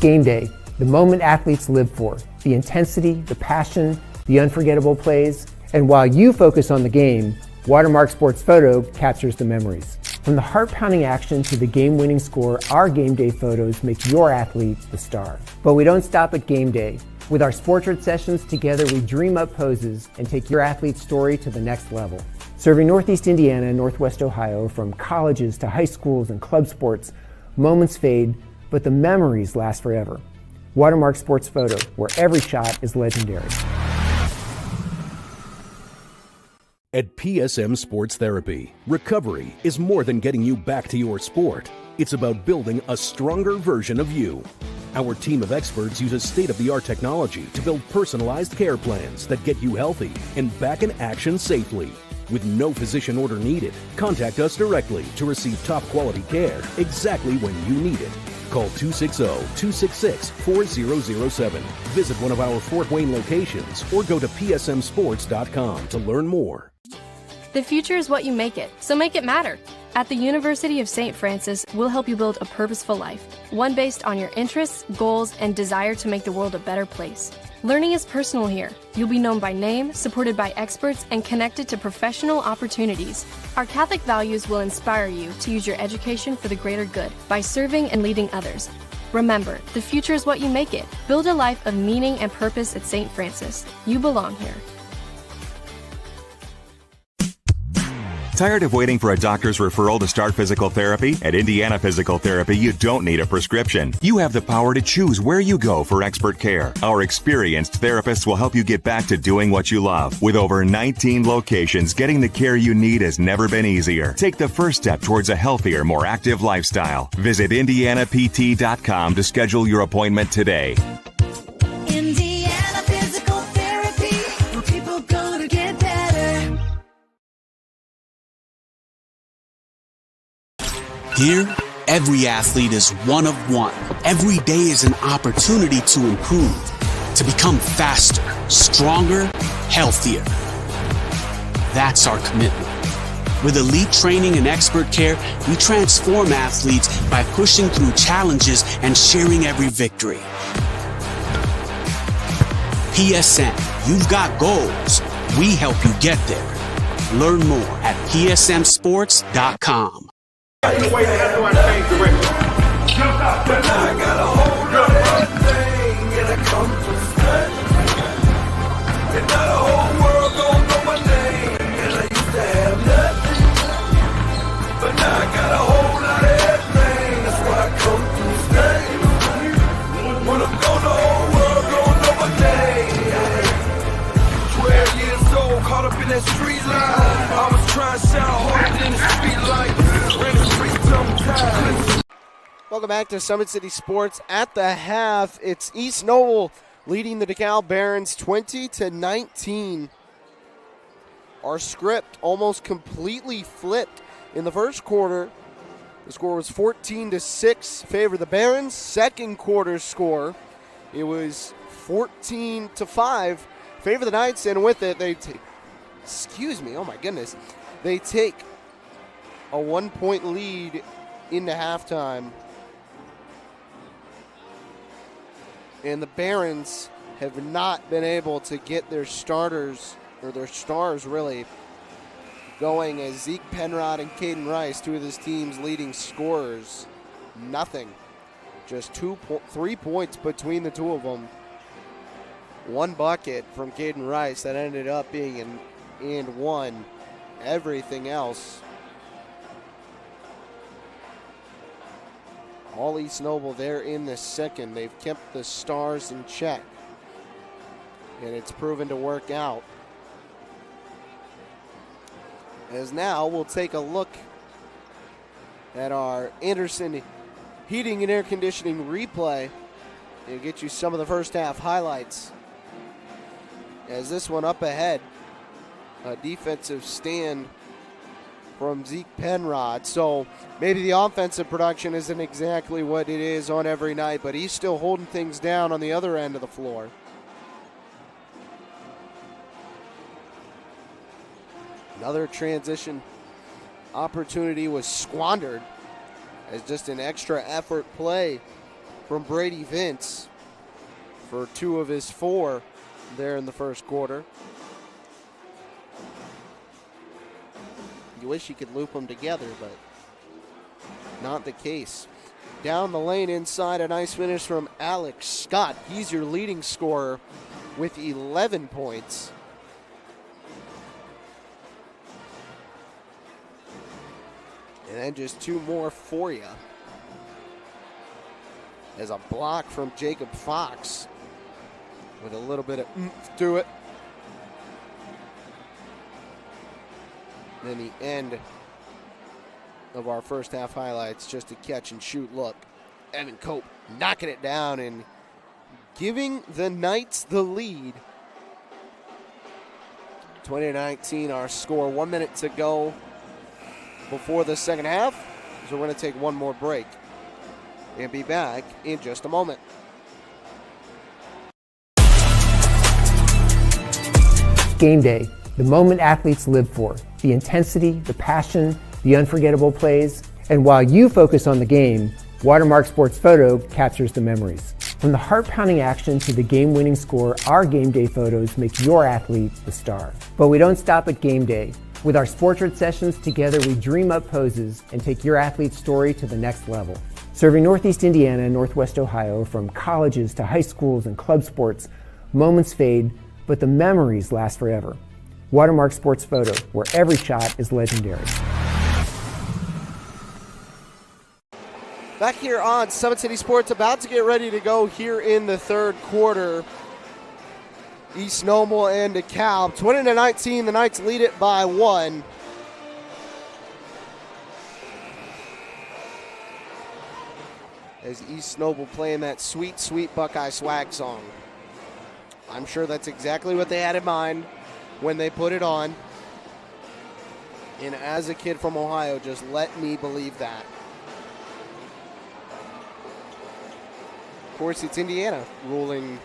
Game day, the moment athletes live for, the intensity, the passion, the unforgettable plays, and while you focus on the game, Watermark Sports Photo captures the memories. From the heart-pounding action to the game-winning score, our game day photos make your athlete the star. But we don't stop at game day. With our Sportrait sessions, together we dream up poses and take your athlete's story to the next level. Serving Northeast Indiana and Northwest Ohio, from colleges to high schools and club sports, moments fade, but the memories last forever. Watermark Sports Photo, where every shot is legendary. At PSM Sports Therapy, recovery is more than getting you back to your sport. It's about building a stronger version of you. Our team of experts uses state-of-the-art technology to build personalized care plans that get you healthy and back in action safely. With no physician order needed, contact us directly to receive top-quality care exactly when you need it. Call 260-266-4007. Visit one of our Fort Wayne locations or go to psmsports.com to learn more. The future is what you make it, so make it matter. At the University of St. Francis, we'll help you build a purposeful life, one based on your interests, goals, and desire to make the world a better place. Learning is personal here. You'll be known by name, supported by experts, and connected to professional opportunities. Our Catholic values will inspire you to use your education for the greater good by serving and leading others. Remember, the future is what you make it. Build a life of meaning and purpose at St. Francis. You belong here. Tired of waiting for a doctor's referral to start physical therapy? At Indiana Physical Therapy, you don't need a prescription. You have the power to choose where you go for expert care. Our experienced therapists will help you get back to doing what you love. With over 19 locations, getting the care you need has never been easier. Take the first step towards a healthier, more active lifestyle. Visit IndianaPT.com to schedule your appointment today. Indiana Physical Therapy, where people go to get better. Here, every athlete is one of one. Every day is an opportunity to improve, to become faster, stronger, healthier. That's our commitment. With elite training and expert care, we transform athletes by pushing through challenges and sharing every victory. PSN, you've got goals. We help you get there. Learn more at psmsports.com. But I got a hold of everything and I come from study. And now the whole world gon' know my name. And I used to have nothing, but now I got a whole lot of everything. That's why I come from study. When I'm gone, the whole world gon' know my name. 12 years old, caught up in that street life. I was trying to sound harder than the street light. Ran the streets sometimes. Welcome back to Summit City Sports. At the half, it's East Noble leading the Dekalb Barons 20-19. Our script almost completely flipped in the first quarter. The score was 14-6, favor the Barons. Second quarter score, it was 14-5, favor the Knights, and with it, they take a 1-point lead into halftime. And the Barons have not been able to get their starters, or their stars really, going, as Zeke Penrod and Caden Rice, two of this team's leading scorers, nothing. Just 3 points between the two of them. One bucket from Caden Rice that ended up being an and one. Everything else all East Noble there in the second. They've kept the Stars in check, and it's proven to work out. As now we'll take a look at our Anderson Heating and Air Conditioning replay and get you some of the first half highlights. As this one up ahead, a defensive stand from Zeke Penrod. So maybe the offensive production isn't exactly what it is on every night, but he's still holding things down on the other end of the floor. Another transition opportunity was squandered as just an extra effort play from Brady Vince for 2 of his 4 there in the first quarter. You wish you could loop them together, but not the case. Down the lane inside, a nice finish from Alex Scott. He's your leading scorer with 11 points. And then just 2 more for you. As a block from Jacob Fox with a little bit of oomph to it. Then the end of our first half highlights, just a catch and shoot look. Evan Cope knocking it down and giving the Knights the lead. 20-19 our score. 1 minute to go before the second half. So we're going to take one more break and be back in just a moment. Game day, the moment athletes live for, the intensity, the passion, the unforgettable plays. And while you focus on the game, Watermark Sports Photo captures the memories. From the heart-pounding action to the game-winning score, our game day photos make your athlete the star. But we don't stop at game day. With our Sportrait sessions, together we dream up poses and take your athlete's story to the next level. Serving Northeast Indiana and Northwest Ohio, from colleges to high schools and club sports, moments fade, but the memories last forever. Watermark Sports Photo, where every shot is legendary. Back here on Summit City Sports, about to get ready to go here in the third quarter. East Noble and Dekalb, 20-19, the Knights lead it by 1. As East Noble playing that sweet, sweet Buckeye swag song. I'm sure that's exactly what they had in mind when they put it on. And as a kid from Ohio, just let me believe that. Of course, it's Indiana ruling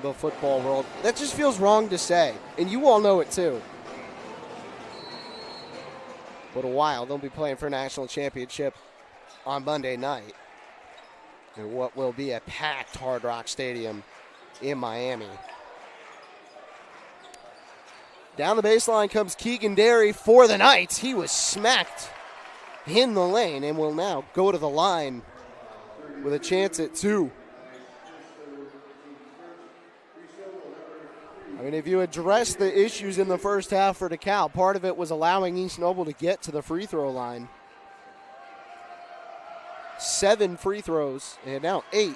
the football world. That just feels wrong to say, and you all know it too. But a while, they'll be playing for a national championship on Monday night in what will be a packed Hard Rock Stadium in Miami. Down the baseline comes Keegan Derry for the Knights. He was smacked in the lane and will now go to the line with a chance at 2. I mean, if you address the issues in the first half for Dekalb, part of it was allowing East Noble to get to the free throw line. 7 free throws, and now 8.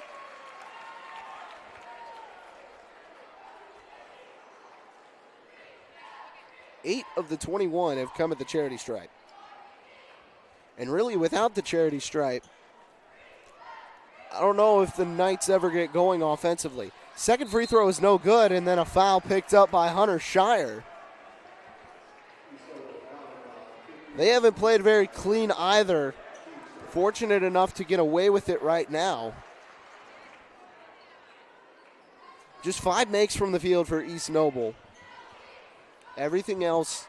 Eight of the 21 have come at the charity stripe. And really, without the charity stripe, I don't know if the Knights ever get going offensively. Second free throw is no good, and then a foul picked up by Hunter Shire. They haven't played very clean either. Fortunate enough to get away with it right now. Just 5 makes from the field for East Noble. Everything else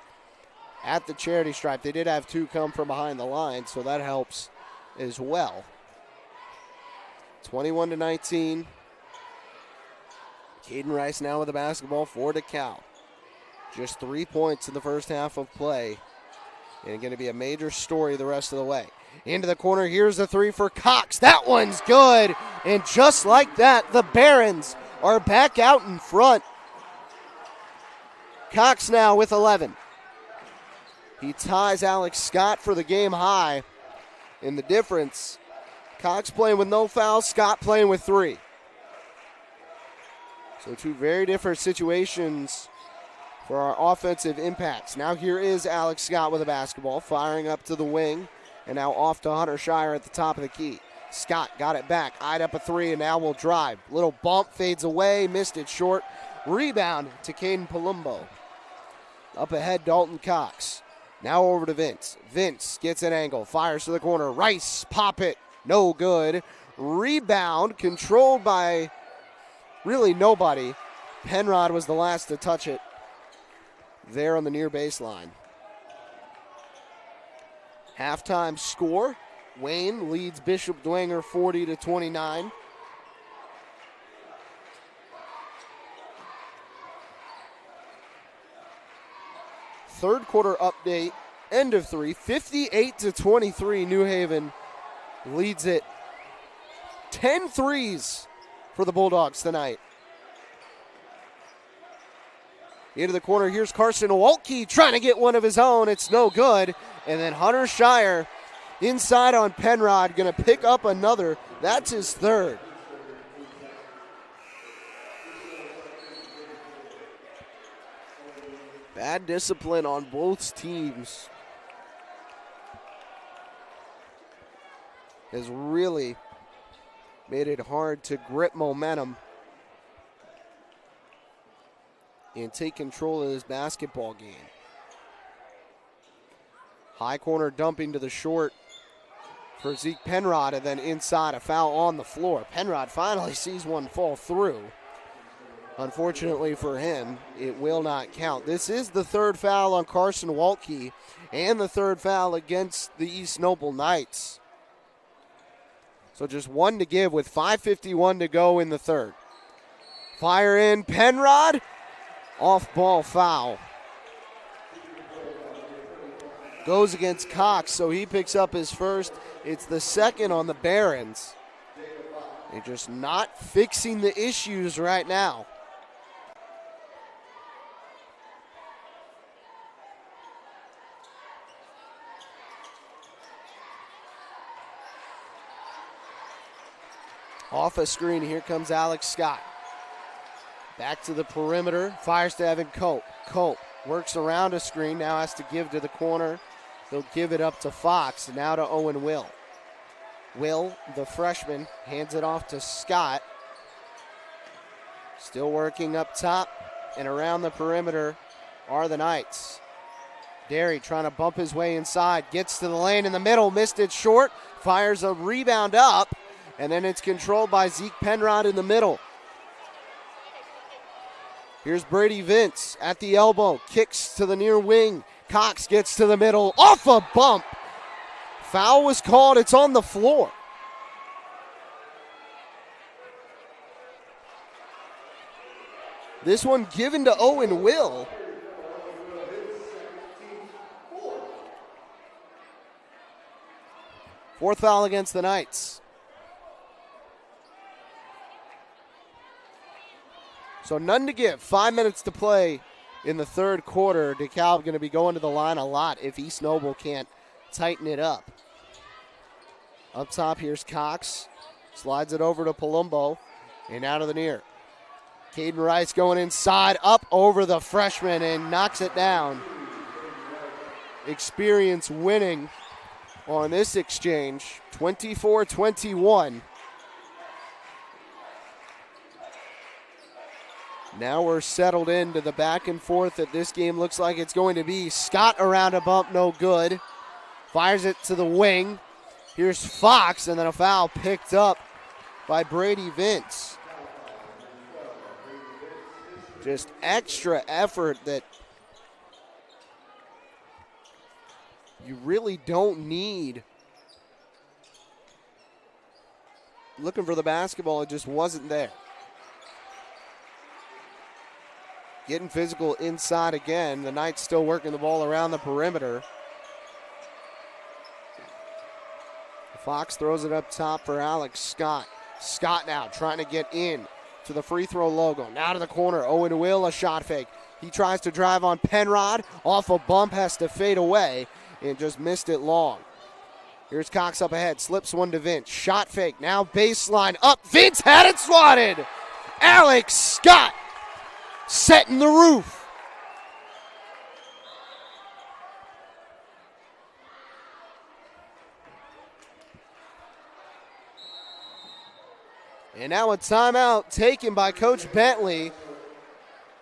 at the charity stripe. They did have 2 come from behind the line, so that helps as well. 21-19. Caden Rice now with the basketball for Dekalb. Just 3 points in the first half of play. And going to be a major story the rest of the way. Into the corner, here's the 3 for Cox. That one's good. And just like that, the Barons are back out in front. Cox now with 11. He ties Alex Scott for the game high. And the difference Cox playing with no fouls, Scott playing with 3. So 2 very different situations for our offensive impacts. Now here is Alex Scott with a basketball, firing up to the wing, and now off to Hunter Shire at the top of the key. Scott got it back, eyed up a 3, and now will drive. Little bump, fades away, missed it short. Rebound to Caden Palumbo. Up ahead, Dalton Cox. Now over to Vince. Vince gets an angle, fires to the corner. Rice, pop it, no good. Rebound, controlled by really nobody. Penrod was the last to touch it there on the near baseline. Halftime score. Wayne leads Bishop Dwenger 40-29. Third quarter update, end of 3, 58-23. New Haven leads it. 10 threes for the Bulldogs tonight. Into the corner, here's Carson Waltke trying to get one of his own. It's no good. And then Hunter Shire inside on Penrod, going to pick up another. That's his third. Bad discipline on both teams has really made it hard to grip momentum and take control of this basketball game. High corner dumping to the short for Zeke Penrod, and then inside a foul on the floor. Penrod finally sees one fall through. Unfortunately for him, it will not count. This is the third foul on Carson Waltke and the third foul against the East Noble Knights. So just 1 to give with 5:51 to go in the third. Fire in, Penrod. Off-ball foul. Goes against Cox, so he picks up his first. It's the second on the Barons. They're just not fixing the issues right now. Off a screen, here comes Alex Scott. Back to the perimeter, fires to Evan Cope. Cope works around a screen, now has to give to the corner. He'll give it up to Fox, and now to Owen Will. Will, the freshman, hands it off to Scott. Still working up top and around the perimeter are the Knights. Derry trying to bump his way inside, gets to the lane in the middle, missed it short, fires a rebound up, and then it's controlled by Zeke Penrod in the middle. Here's Brady Vince at the elbow, kicks to the near wing. Cox gets to the middle, off a bump. Foul was called, it's on the floor. This one given to Owen Will. Fourth foul against the Knights. So none to give. 5 minutes to play in the third quarter. Dekalb going to be going to the line a lot if East Noble can't tighten it up. Up top, here's Cox. Slides it over to Palumbo. And out of the near. Caden Rice going inside, up over the freshman and knocks it down. Experience winning on this exchange. 24-21. Now we're settled into the back and forth that this game looks like it's going to be. Scott around a bump, no good. Fires it to the wing. Here's Fox, and then a foul picked up by Brady Vince. Just extra effort that you really don't need. Looking for the basketball, it just wasn't there. Getting physical inside again. The Knights still working the ball around the perimeter. Fox throws it up top for Alex Scott. Scott now trying to get in to the free throw logo. Now to the corner. Owen Will, a shot fake. He tries to drive on Penrod. Off a bump, has to fade away and just missed it long. Here's Cox up ahead, slips one to Vince. Shot fake, now baseline up. Vince had it swatted. Alex Scott setting the roof. And now a timeout taken by Coach Bentley.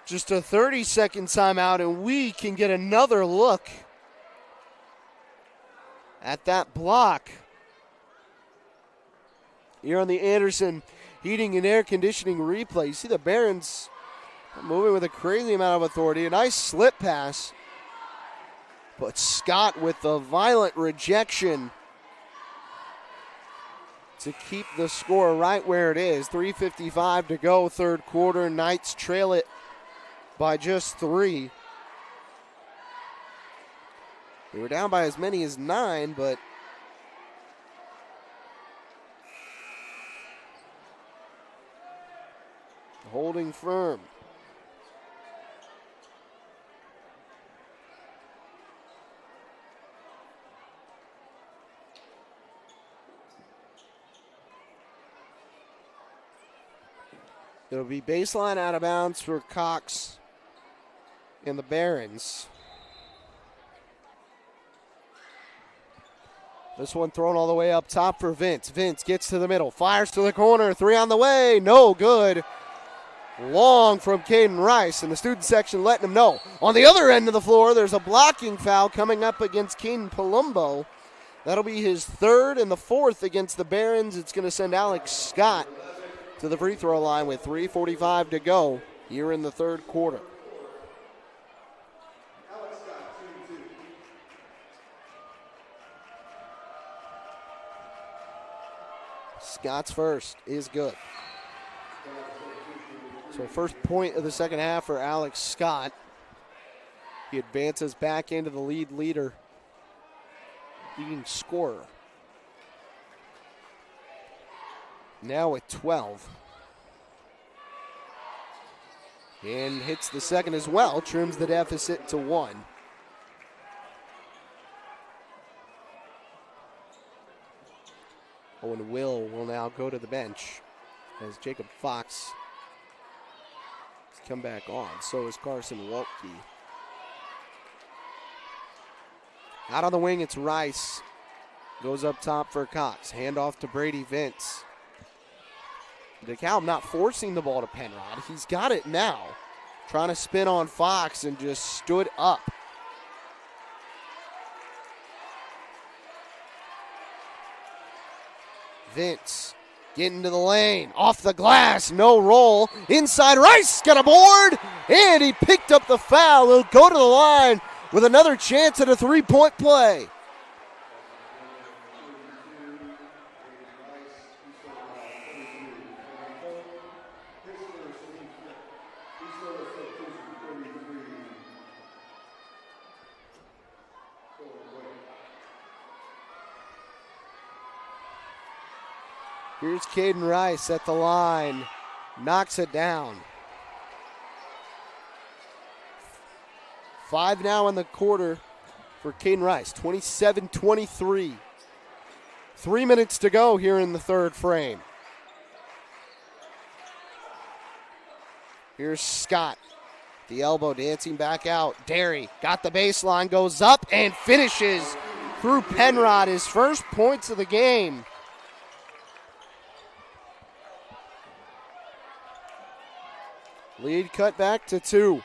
Just a 30-second timeout, and we can get another look at that block here on the Anderson Heating and Air Conditioning replay. You see the Barons moving with a crazy amount of authority. A nice slip pass, but Scott with the violent rejection to keep the score right where it is. 3:55 to go, third quarter. Knights trail it by just 3. They were down by as many as 9, but holding firm. It'll be baseline out of bounds for Cox and the Barons. This one thrown all the way up top for Vince. Vince gets to the middle, fires to the corner, 3 on the way, no good. Long from Caden Rice, and the student section letting him know. On the other end of the floor, there's a blocking foul coming up against Caden Palumbo. That'll be his 3rd and the 4th against the Barons. It's going to send Alex Scott to the free throw line with 3:45 to go here in the third quarter. Scott's first is good. So first point of the second half for Alex Scott. He advances back into the leading scorer. Now at 12. And hits the second as well, trims the deficit to 1. Owen Will now go to the bench as Jacob Fox has come back on. So is Carson Waltke. Out on the wing, it's Rice. Goes up top for Cox. Handoff to Brady Vince. Dekalb not forcing the ball to Penrod. He's got it now. Trying to spin on Fox and just stood up. Vince getting to the lane. Off the glass. No roll. Inside Rice got a board. And he picked up the foul. He'll go to the line with another chance at a 3-point play. Here's Caden Rice at the line. Knocks it down. 5 now in the quarter for Caden Rice. 27-23. 3 minutes to go here in the third frame. Here's Scott. The elbow dancing back out. Derry got the baseline, goes up and finishes through Penrod. His first points of the game. Lead cut back to 2.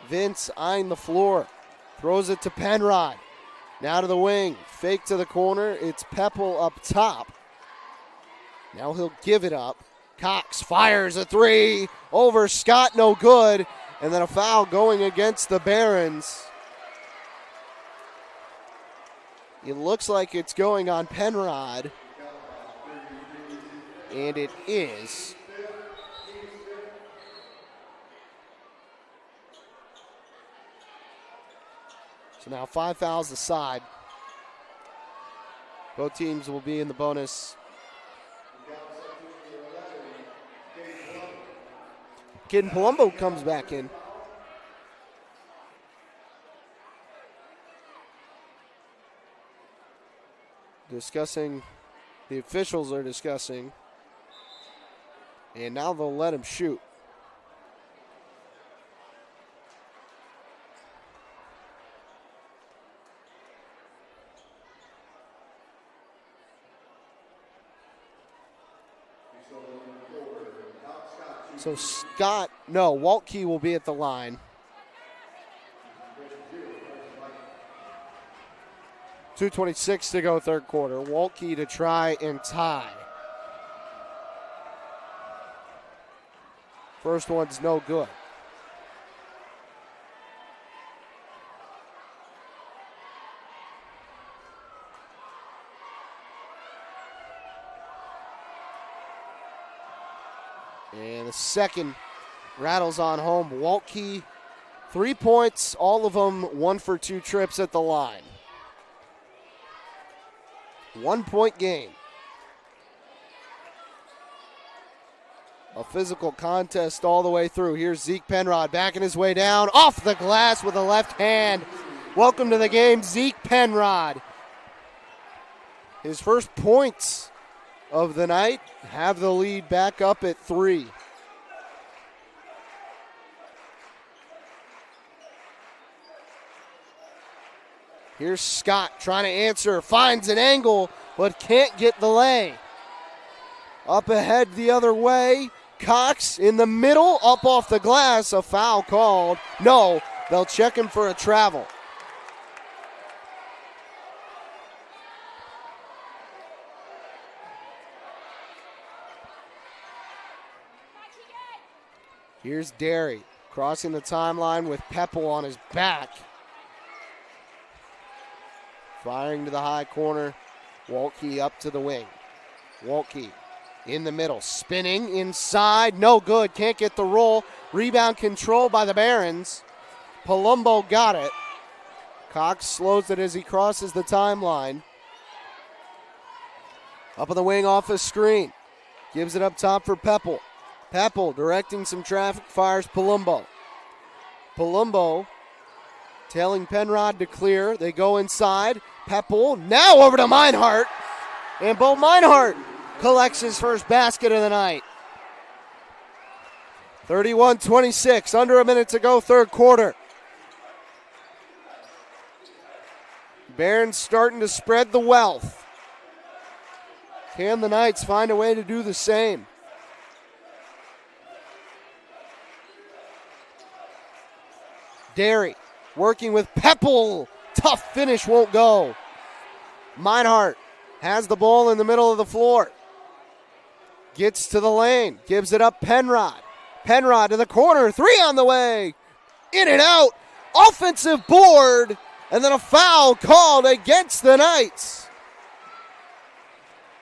Vince eyeing the floor. Throws it to Penrod. Now to the wing. Fake to the corner. It's Pepple up top. Now he'll give it up. Cox fires a 3. Over Scott, no good. And then a foul going against the Barons. It looks like it's going on Penrod. And it is. So now 5 fouls aside. Both teams will be in the bonus. Caden Palumbo comes back in. discussing, the officials are discussing, and now they'll let him shoot. So Waltke will be at the line. 2:26 to go third quarter. Waltke to try and tie. First one's no good. And the second rattles on home. Waltke, 3 points, all of them 1 for 2 trips at the line. 1 point game. A physical contest all the way through. Here's Zeke Penrod backing his way down, off the glass with a left hand. Welcome to the game, Zeke Penrod. His first points of the night, have the lead back up at 3. Here's Scott trying to answer, finds an angle, but can't get the lay. Up ahead the other way, Cox in the middle, up off the glass, a foul called. No, they'll check him for a travel. Here's Derry crossing the timeline with Pepple on his back. Firing to the high corner. Waltke up to the wing. Waltke in the middle, spinning inside, no good, can't get the roll. Rebound control by the Barons. Palumbo got it. Cox slows it as he crosses the timeline. Up on the wing off a screen. Gives it up top for Pepple. Pepple directing some traffic, fires Palumbo. Palumbo telling Penrod to clear. They go inside. Pepple now over to Meinhardt. And Bo Meinhardt collects his first basket of the night. 31-26, under a minute to go, third quarter. Barons starting to spread the wealth. Can the Knights find a way to do the same? Derry working with Pepple. Tough finish, won't go. Meinhardt has the ball in the middle of the floor. Gets to the lane. Gives it up Penrod. Penrod to the corner. 3 on the way. In and out. Offensive board. And then a foul called against the Knights.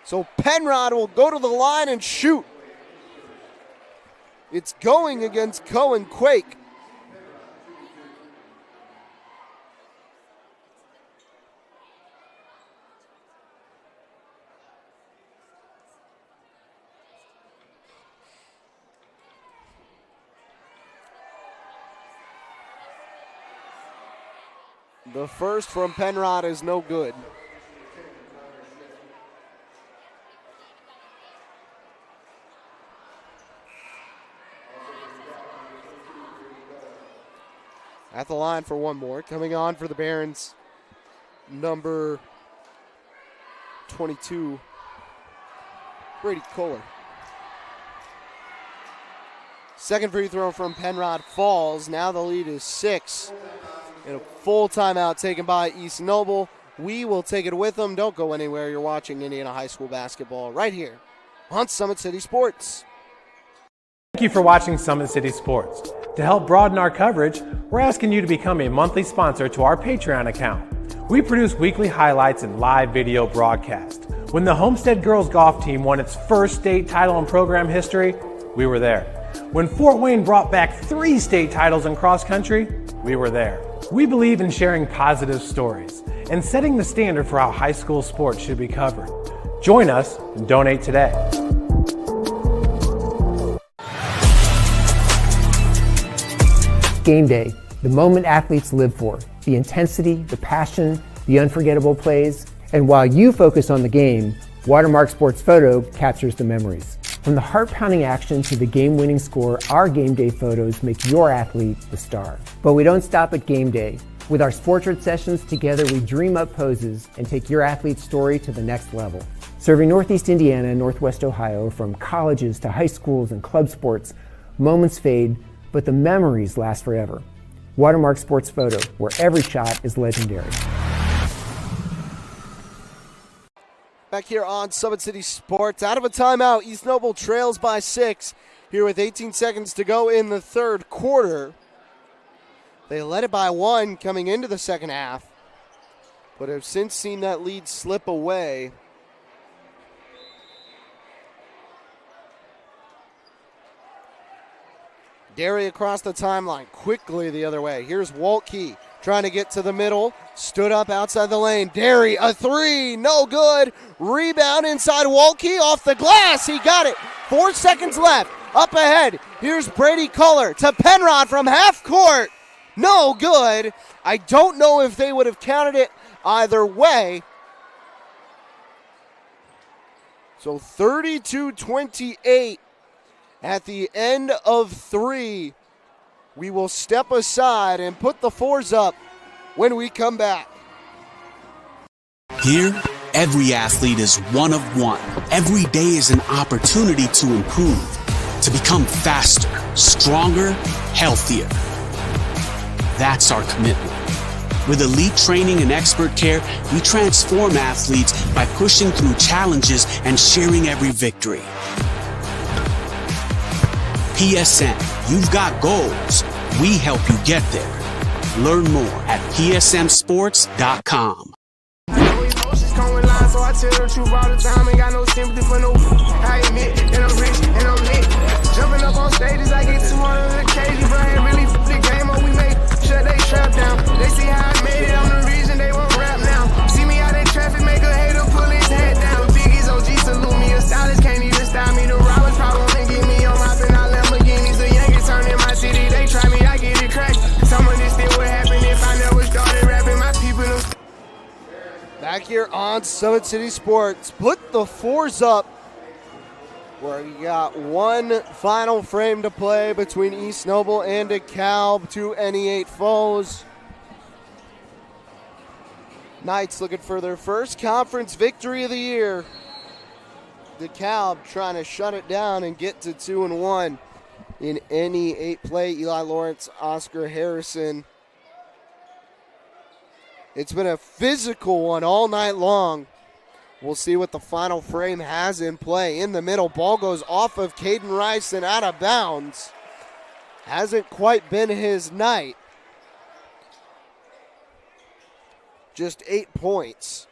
So Penrod will go to the line and shoot. It's going against Cohen Quake. The first from Penrod is no good. At the line for one more. Coming on for the Barons, number 22, Brady Kohler. Second free throw from Penrod falls. Now the lead is 6. And a full timeout taken by East Noble. We will take it with them. Don't go anywhere. You're watching Indiana High School basketball right here on Summit City Sports. Thank you for watching Summit City Sports. To help broaden our coverage, we're asking you to become a monthly sponsor to our Patreon account. We produce weekly highlights and live video broadcasts. When the Homestead Girls Golf Team won its first state title in program history, we were there. When Fort Wayne brought back 3 state titles in cross country, we were there. We believe in sharing positive stories and setting the standard for how high school sports should be covered. Join us and donate today. Game day, the moment athletes live for, the intensity, the passion, the unforgettable plays, And while you focus on the game, Watermark Sports Photo captures the memories. From the heart-pounding action to the game-winning score, our game day photos make your athlete the star. But we don't stop at game day. With our Sportrait sessions, together we dream up poses and take your athlete's story to the next level. Serving Northeast Indiana and Northwest Ohio, from colleges to high schools and club sports, moments fade, but the memories last forever. Watermark Sports Photo, where every shot is legendary. Back here on Summit City Sports. Out of a timeout, East Noble trails by 6 here with 18 seconds to go in the third quarter. They led it by 1 coming into the second half, but have since seen that lead slip away. Derry across the timeline, quickly the other way. Here's Waltke trying to get to the middle, stood up outside the lane. Derry, a 3, no good. Rebound inside Waltke, off the glass, he got it. 4 seconds left, up ahead. Here's Brady Culler to Penrod from half court. No good. I don't know if they would have counted it either way. So 32-28 at the end of 3. We will step aside and put the 4s up when we come back. Here, every athlete is one of one. Every day is an opportunity to improve, to become faster, stronger, healthier. That's our commitment. With elite training and expert care, we transform athletes by pushing through challenges and sharing every victory. PSN, you've got goals. We help you get there. Learn more at psmsports.com. So I tell the truth all the time, ain't got no sympathy for no. I admit that I'm rich and I'm lit. Jumping up on stages, I get 200 occasions, but I ain't really the game up. We make sure they trap down. They see how I made it, I'm the reason they won't rap now. See me out in traffic, make a hater pull his head down. Biggie's OG salute me, a stylist can't even style me. The robbers probably won't get me on hopping out Lamborghinis. The youngest turn in my city, they try me, I get it cracked. Some of this still would happen if I never started rapping. My people don't. Back here on Summit City Sports, put the 4s up, where you got one final frame to play between East Noble and Dekalb, 2 NE8 foes. Knights looking for their first conference victory of the year. Dekalb trying to shut it down and get to 2-1 in NE8 play. Eli Lawrence, Oscar Harrison. It's been a physical one all night long. We'll see what the final frame has in play. In the middle, ball goes off of Caden Rice and out of bounds. Hasn't quite been his night. Just 8 points.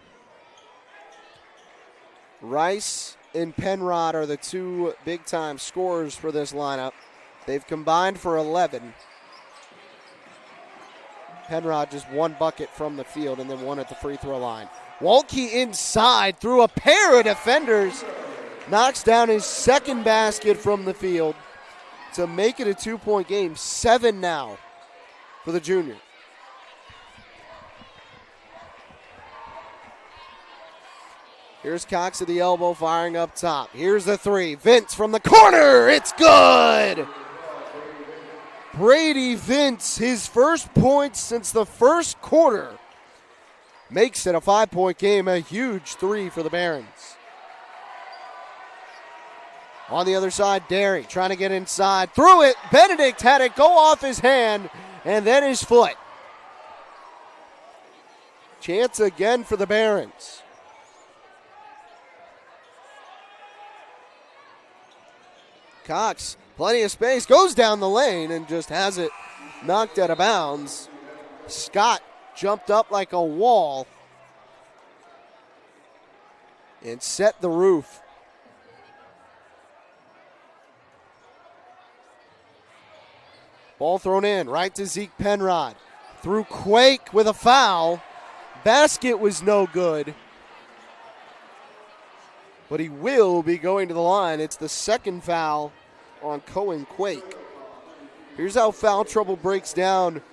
Rice and Penrod are the 2 big-time scorers for this lineup. They've combined for 11. Penrod just 1 bucket from the field and then 1 at the free throw line. Waltke inside through a pair of defenders. Knocks down his second basket from the field to make it a 2-point game. 7 now for the junior. Here's Cox at the elbow, firing up top. Here's the 3. Vince from the corner. It's good. Brady Vince, his first points since the first quarter, makes it a 5-point game, a huge 3 for the Barons. On the other side, Derry trying to get inside, threw it, Benedict had it go off his hand, and then his foot. Chance again for the Barons. Cox, plenty of space, goes down the lane and just has it knocked out of bounds. Scott jumped up like a wall and set the roof. Ball thrown in, right to Zeke Penrod. Through Quake with a foul. Basket was no good. But he will be going to the line. It's the second foul on Cohen Quake. Here's how foul trouble breaks down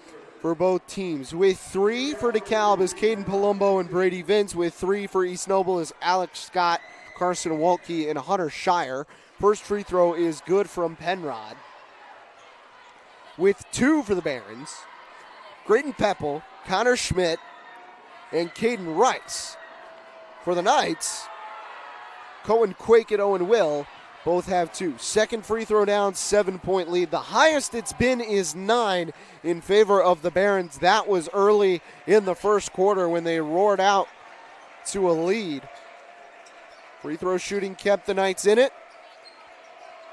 for both teams. With 3 for Dekalb is Caden Palumbo and Brady Vince. With 3 for East Noble is Alex Scott, Carson Waltke, and Hunter Shire. First free throw is good from Penrod. With 2 for the Barons, Graydon Peppel, Connor Schmidt, and Caden Rice. For the Knights, Cohen Quake and Owen Will both have 2. Second free throw down, 7-point lead. The highest it's been is 9 in favor of the Barons. That was early in the first quarter when they roared out to a lead. Free throw shooting kept the Knights in it,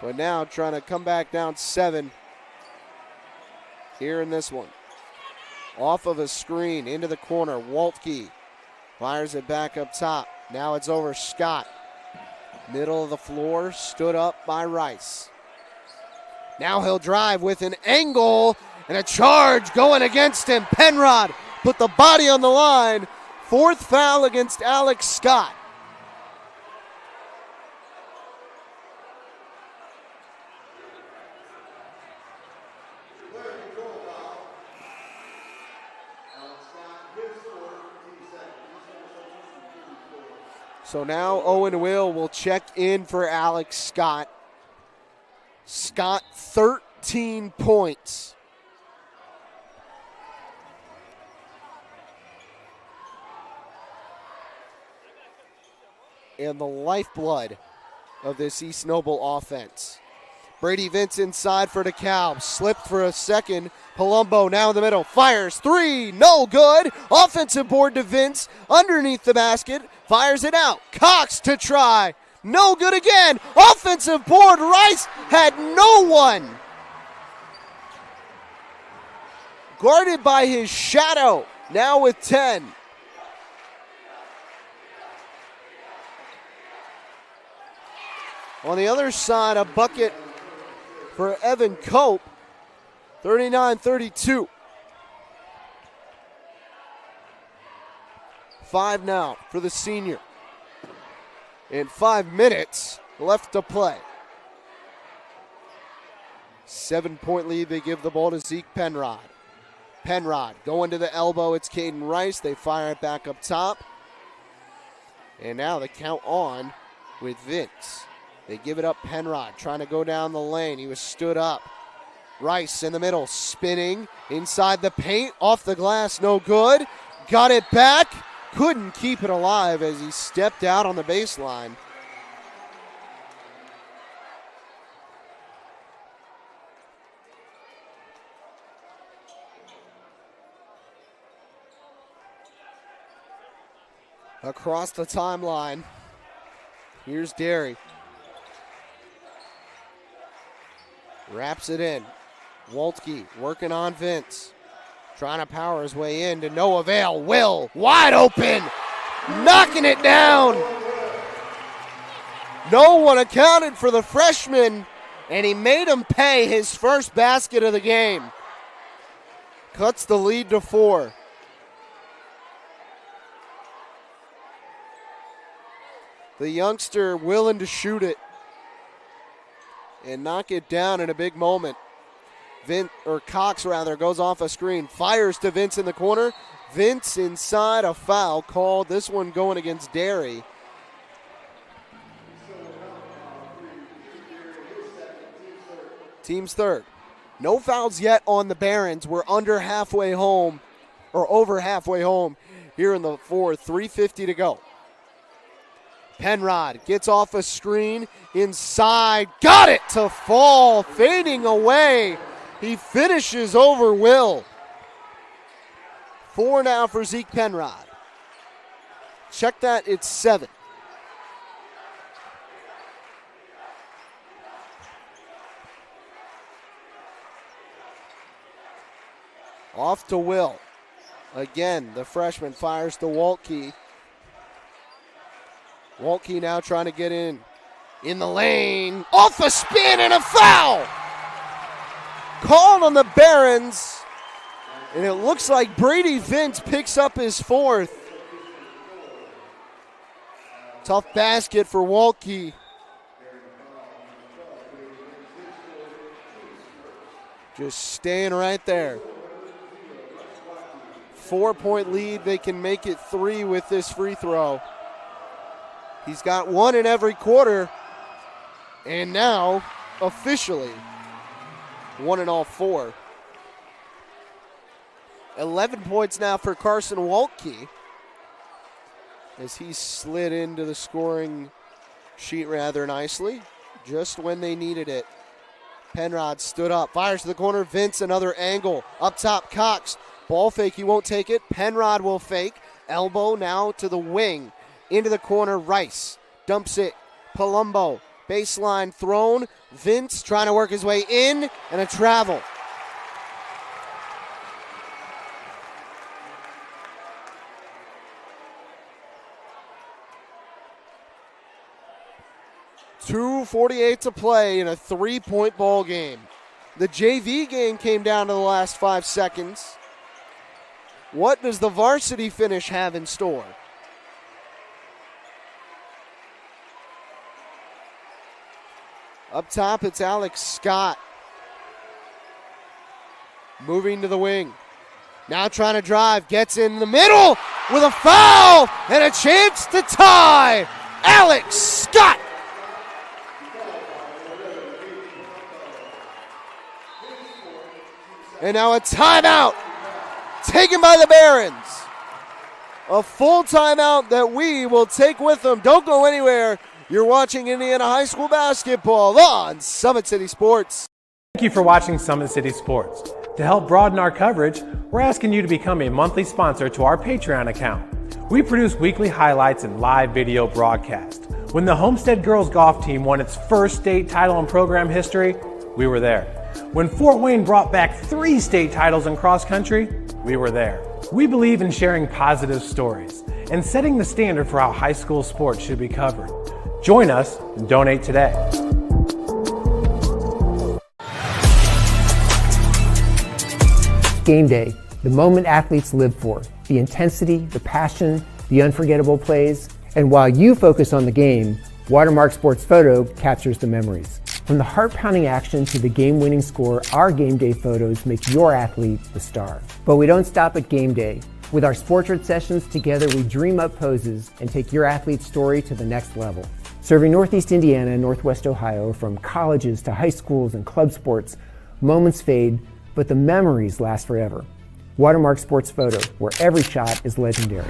but now trying to come back down 7 here in this one. Off of a screen into the corner, Waltke fires it back up top. Now it's over Scott. Middle of the floor, stood up by Rice. Now he'll drive with an angle and a charge going against him. Penrod put the body on the line. 4th foul against Alex Scott. So now Owen will check in for Alex Scott. Scott, 13 points. And the lifeblood of this East Noble offense. Brady Vince inside for Dekalb. Slipped for a second. Palumbo now in the middle. Fires 3. No good. Offensive board to Vince. Underneath the basket. Fires it out. Cox to try. No good again. Offensive board. Rice had no one. Guarded by his shadow. Now with 10. On the other side, a bucket for Evan Cope, 39-32. 5 now for the senior. And 5 minutes left to play. 7-point lead, they give the ball to Zeke Penrod. Penrod going to the elbow, it's Caden Rice. They fire it back up top. And now the count on with Vince. They give it up Penrod, trying to go down the lane. He was stood up. Rice in the middle, spinning inside the paint, off the glass, no good. Got it back, couldn't keep it alive as he stepped out on the baseline. Across the timeline, here's Derry. Wraps it in. Waltke working on Vince. Trying to power his way in to no avail. Will wide open. Knocking it down. No one accounted for the freshman, and he made him pay his first basket of the game. Cuts the lead to 4. The youngster willing to shoot it and knock it down in a big moment. Cox goes off a screen, fires to Vince in the corner. Vince inside, a foul called. This one going against Derry. Team's third. No fouls yet on the Barons. We're under halfway home, or over halfway home here in the fourth. 3:50 to go. Penrod gets off a screen inside. Got it to fall. Fading away. He finishes over Will. 4 now for Zeke Penrod. Check that, it's 7. Off to Will. Again, the freshman fires to Waltke. Waltke now trying to get in the lane. Off a spin and a foul. Called on the Barons. And it looks like Brady Vince picks up his 4th. Tough basket for Waltke. Just staying right there. 4-point lead. They can make it 3 with this free throw. He's got 1 in every quarter, and now officially 1 in all 4. 11 points now for Carson Waltke as he slid into the scoring sheet rather nicely just when they needed it. Penrod stood up, fires to the corner. Vince, another angle. Up top, Cox. Ball fake, he won't take it. Penrod will fake. Elbow now to the wing. Into the corner, Rice. Dumps it. Palumbo. Baseline thrown. Vince trying to work his way in, and a travel. .248 to play in a 3-point ball game. The JV game came down to the last 5 seconds. What does the varsity finish have in store? Up top, it's Alex Scott. Moving to the wing. Now trying to drive. Gets in the middle with a foul and a chance to tie. Alex Scott. And now a timeout taken by the Barons. A full timeout that we will take with them. Don't go anywhere. You're watching Indiana High School basketball on Summit City Sports. Thank you for watching Summit City Sports. To help broaden our coverage, we're asking you to become a monthly sponsor to our Patreon account. We produce weekly highlights and live video broadcast. When the Homestead girls golf team won its first state title in program history, we were there. When Fort Wayne brought back 3 state titles in cross country, we were there. We believe in sharing positive stories and setting the standard for how high school sports should be covered. Join us and donate today. Game day, the moment athletes live for, the intensity, the passion, the unforgettable plays. And while you focus on the game, Watermark Sports Photo captures the memories. From the heart-pounding action to the game-winning score, our game day photos make your athlete the star. But we don't stop at game day. With our Sportrait sessions, together we dream up poses and take your athlete's story to the next level. Serving Northeast Indiana and Northwest Ohio, from colleges to high schools and club sports, moments fade, but the memories last forever. Watermark Sports Photo, where every shot is legendary.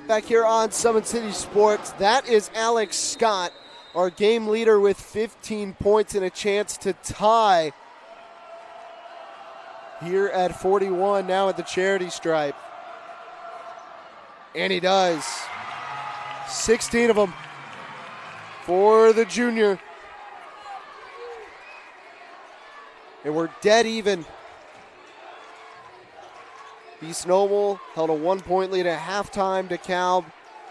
Back here on Summit City Sports, that is Alex Scott, our game leader with 15 points and a chance to tie here at 41, now at the charity stripe. And he does. 16 of them for the junior. And we're dead even. East Noble held a 1-point lead at halftime. Dekalb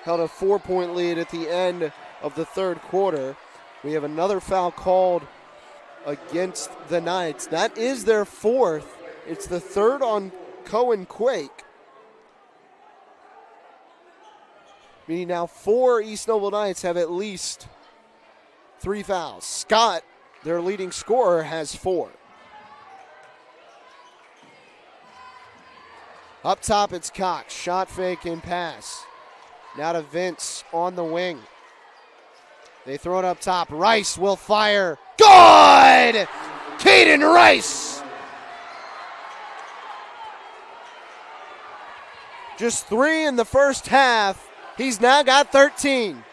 held a 4-point lead at the end of the third quarter. We have another foul called against the Knights. That is their 4th. It's the 3rd on Cohen Quake. Meaning now 4 East Noble Knights have at least 3 fouls. Scott, their leading scorer, has 4. Up top, it's Cox. Shot fake and pass. Now to Vince on the wing. They throw it up top. Rice will fire. Good! Caden Rice! Just 3 in the first half. He's now got 13.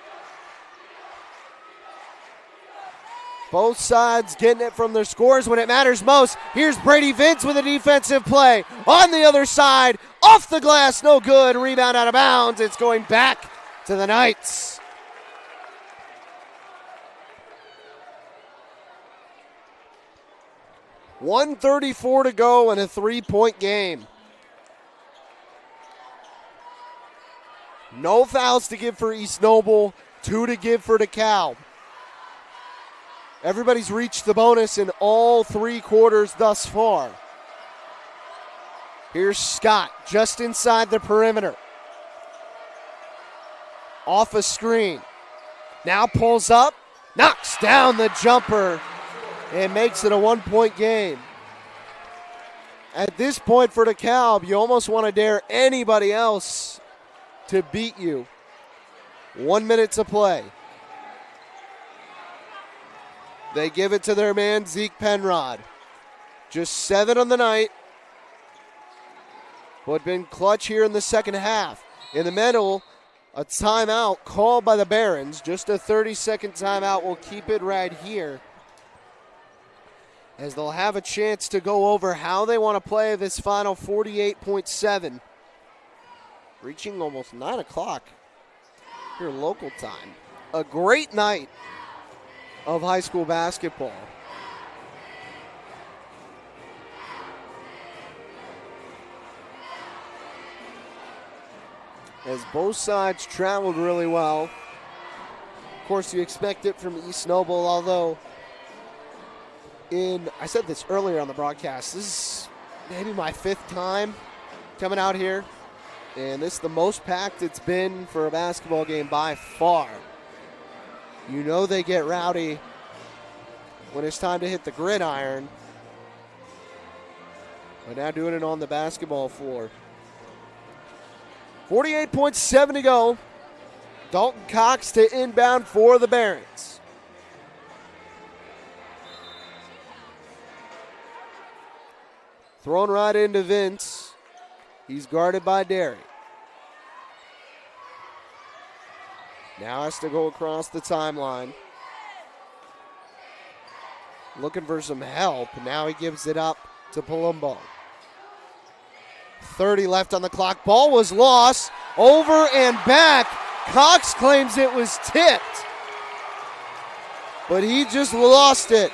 Both sides getting it from their scores when it matters most. Here's Brady Vince with a defensive play. On the other side, off the glass, no good. Rebound out of bounds. It's going back to the Knights. .134 to go in a 3-point game. No fouls to give for East Noble, 2 to give for Dekalb. Everybody's reached the bonus in all 3 quarters thus far. Here's Scott just inside the perimeter. Off a screen. Now pulls up, knocks down the jumper, and makes it a 1-point game. At this point for Dekalb, you almost want to dare anybody else to beat you. 1 minute to play. They give it to their man, Zeke Penrod. Just 7 on the night, but been clutch here in the second half. In the middle, a timeout called by the Barons. Just a 30-second timeout. We'll keep it right here, as they'll have a chance to go over how they want to play this final 48.7. Reaching almost 9 o'clock here local time. A great night of high school basketball. As both sides traveled really well. Of course, you expect it from East Noble, although I said this earlier on the broadcast, this is maybe my 5th time coming out here, and this is the most packed it's been for a basketball game by far. You know they get rowdy when it's time to hit the gridiron, but now doing it on the basketball floor. 48.7 to go. Dalton Cox to inbound for the Barons. Thrown right into Vince. He's guarded by Derry. Now has to go across the timeline. Looking for some help. Now he gives it up to Palumbo. 30 left on the clock. Ball was lost. Over and back. Cox claims it was tipped, but he just lost it.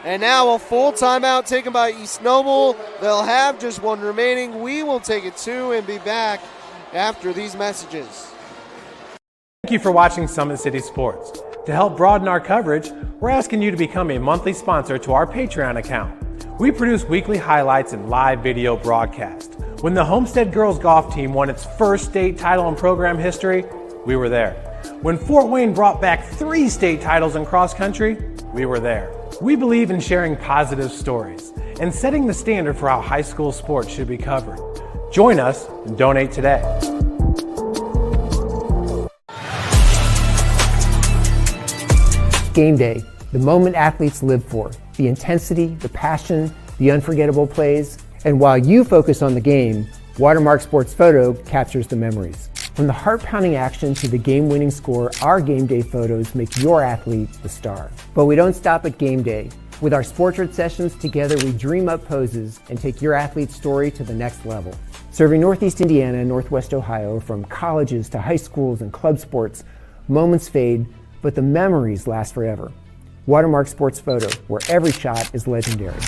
And now a full timeout taken by East Noble. They'll have just 1 remaining. We will take it 2 and be back after these messages. Thank you for watching Summit City Sports. To help broaden our coverage, we're asking you to become a monthly sponsor to our Patreon account. We produce weekly highlights and live video broadcasts. When the Homestead girls golf team won its first state title in program history, we were there. When Fort Wayne brought back 3 state titles in cross country, we were there. We believe in sharing positive stories and setting the standard for how high school sports should be covered. Join us and donate today. Game day, the moment athletes live for, the intensity, the passion, the unforgettable plays. And while you focus on the game, Watermark Sports Photo captures the memories. From the heart-pounding action to the game-winning score, our game day photos make your athlete the star. But we don't stop at game day. With our Sportrait sessions, together we dream up poses and take your athlete's story to the next level. Serving Northeast Indiana and Northwest Ohio, from colleges to high schools and club sports, moments fade, but the memories last forever. Watermark Sports Photo, where every shot is legendary.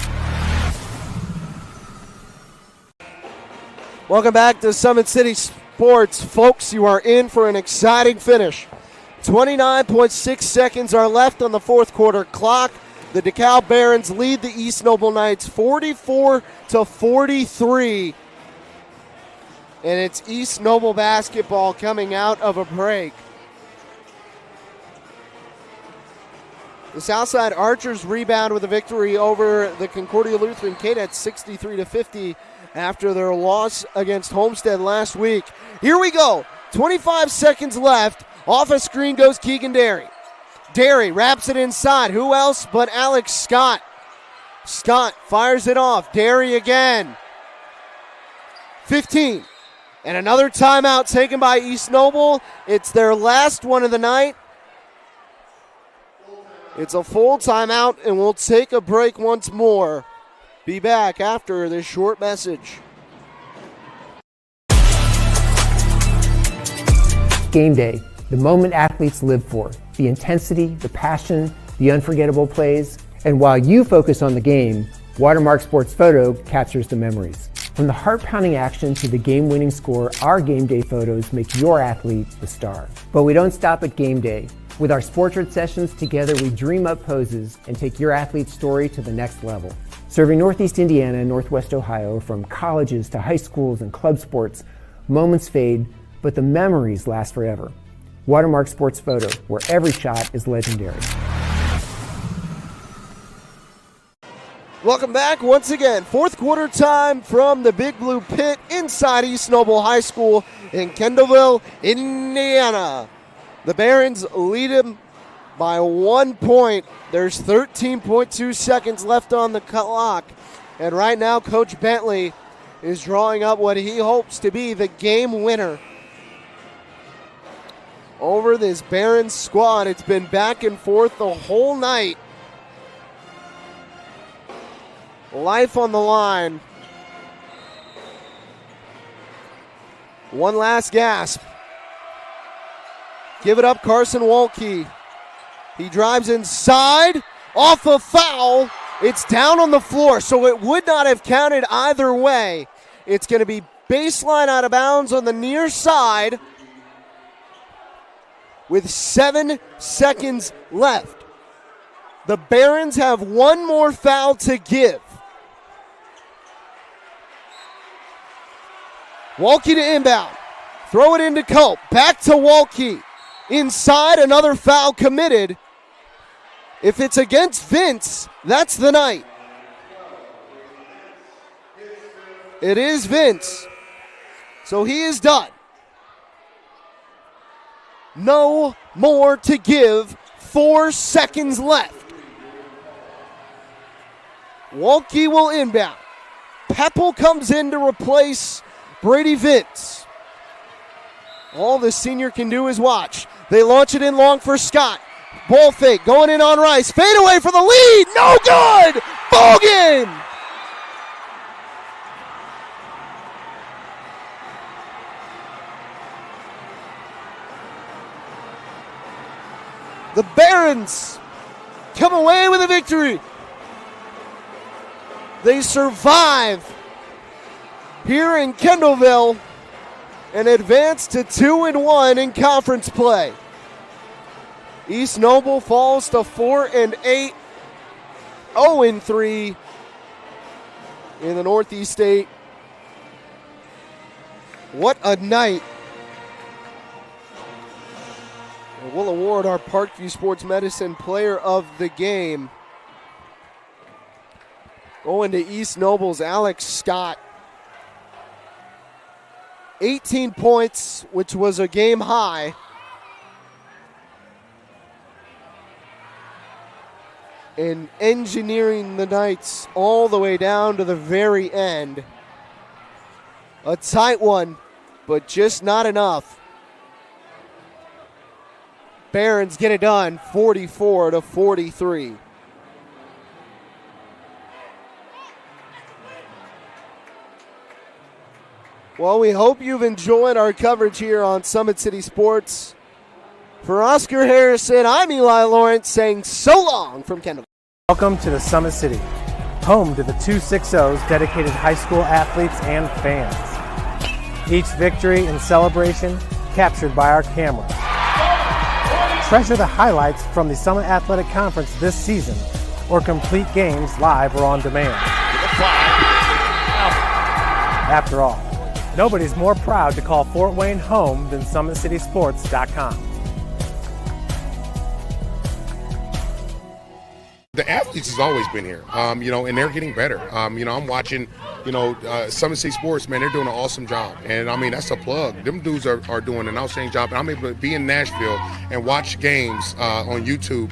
Welcome back to Summit City Sports. Folks, you are in for an exciting finish. 29.6 seconds are left on the 4th quarter clock. The Dekalb Barons lead the East Noble Knights 44-43. And it's East Noble basketball coming out of a break. The Southside Archers rebound with a victory over the Concordia Lutheran Cadets 63-50 after their loss against Homestead last week. Here we go. 25 seconds left. Off a screen goes Keegan Derry. Derry wraps it inside. Who else but Alex Scott? Scott fires it off. Derry again. 15. And another timeout taken by East Noble. It's their last one of the night. It's a full timeout, and we'll take a break once more. Be back after this short message. Game day, the moment athletes live for, the intensity, the passion, the unforgettable plays. And while you focus on the game, Watermark Sports Photo captures the memories. From the heart-pounding action to the game-winning score, our game day photos make your athlete the star. But we don't stop at game day. With our Sportrait sessions, together we dream up poses and take your athlete's story to the next level. Serving Northeast Indiana and Northwest Ohio, from colleges to high schools and club sports, moments fade, but the memories last forever. Watermark Sports Photo, where every shot is legendary. Welcome back once again. Fourth quarter time from the Big Blue Pit inside East Noble High School in Kendallville, Indiana. The Barons lead them by 1 point. There's 13.2 seconds left on the clock. And right now, Coach Bentley is drawing up what he hopes to be the game winner over this Barons squad. It's been back and forth the whole night. Life on the line. One last gasp. Give it up, Carson Walke. He drives inside, off a foul. It's down on the floor, so it would not have counted either way. It's going to be baseline out of bounds on the near side with 7 seconds left. The Barons have one more foul to give. Walke to inbound. Throw it into Culp. Back to Walke. Inside, another foul committed. If it's against Vince, that's the night. It is Vince. So he is done. No more to give. 4 seconds left. Walke will inbound. Peppel comes in to replace Brady Vince. All the senior can do is watch. They launch it in long for Scott. Ball fake, going in on Rice. Fade away for the lead. No good. Ball game. The Barons come away with a victory. They survive here in Kendallville and advance to 2-1 in conference play. East Noble falls to 4-8, 0-3 in the Northeast State. What a night. And we'll award our Parkview Sports Medicine Player of the Game. Going to East Noble's Alex Scott. 18 points, which was a game high. And engineering the Knights all the way down to the very end. A tight one, but just not enough. Barons get it done, 44-43. Well, we hope you've enjoyed our coverage here on Summit City Sports. For Oscar Harrison, I'm Eli Lawrence saying so long from Kendall. Welcome to the Summit City, home to the 260's dedicated high school athletes and fans. Each victory and celebration captured by our camera. Treasure the highlights from the Summit Athletic Conference this season or complete games live or on demand. After all, nobody's more proud to call Fort Wayne home than SummitCitySports.com. The athletes has always been here, and they're getting better. I'm watching, Summit City Sports, man, they're doing an awesome job. And, that's a plug. Them dudes are doing an outstanding job. And I'm able to be in Nashville and watch games on YouTube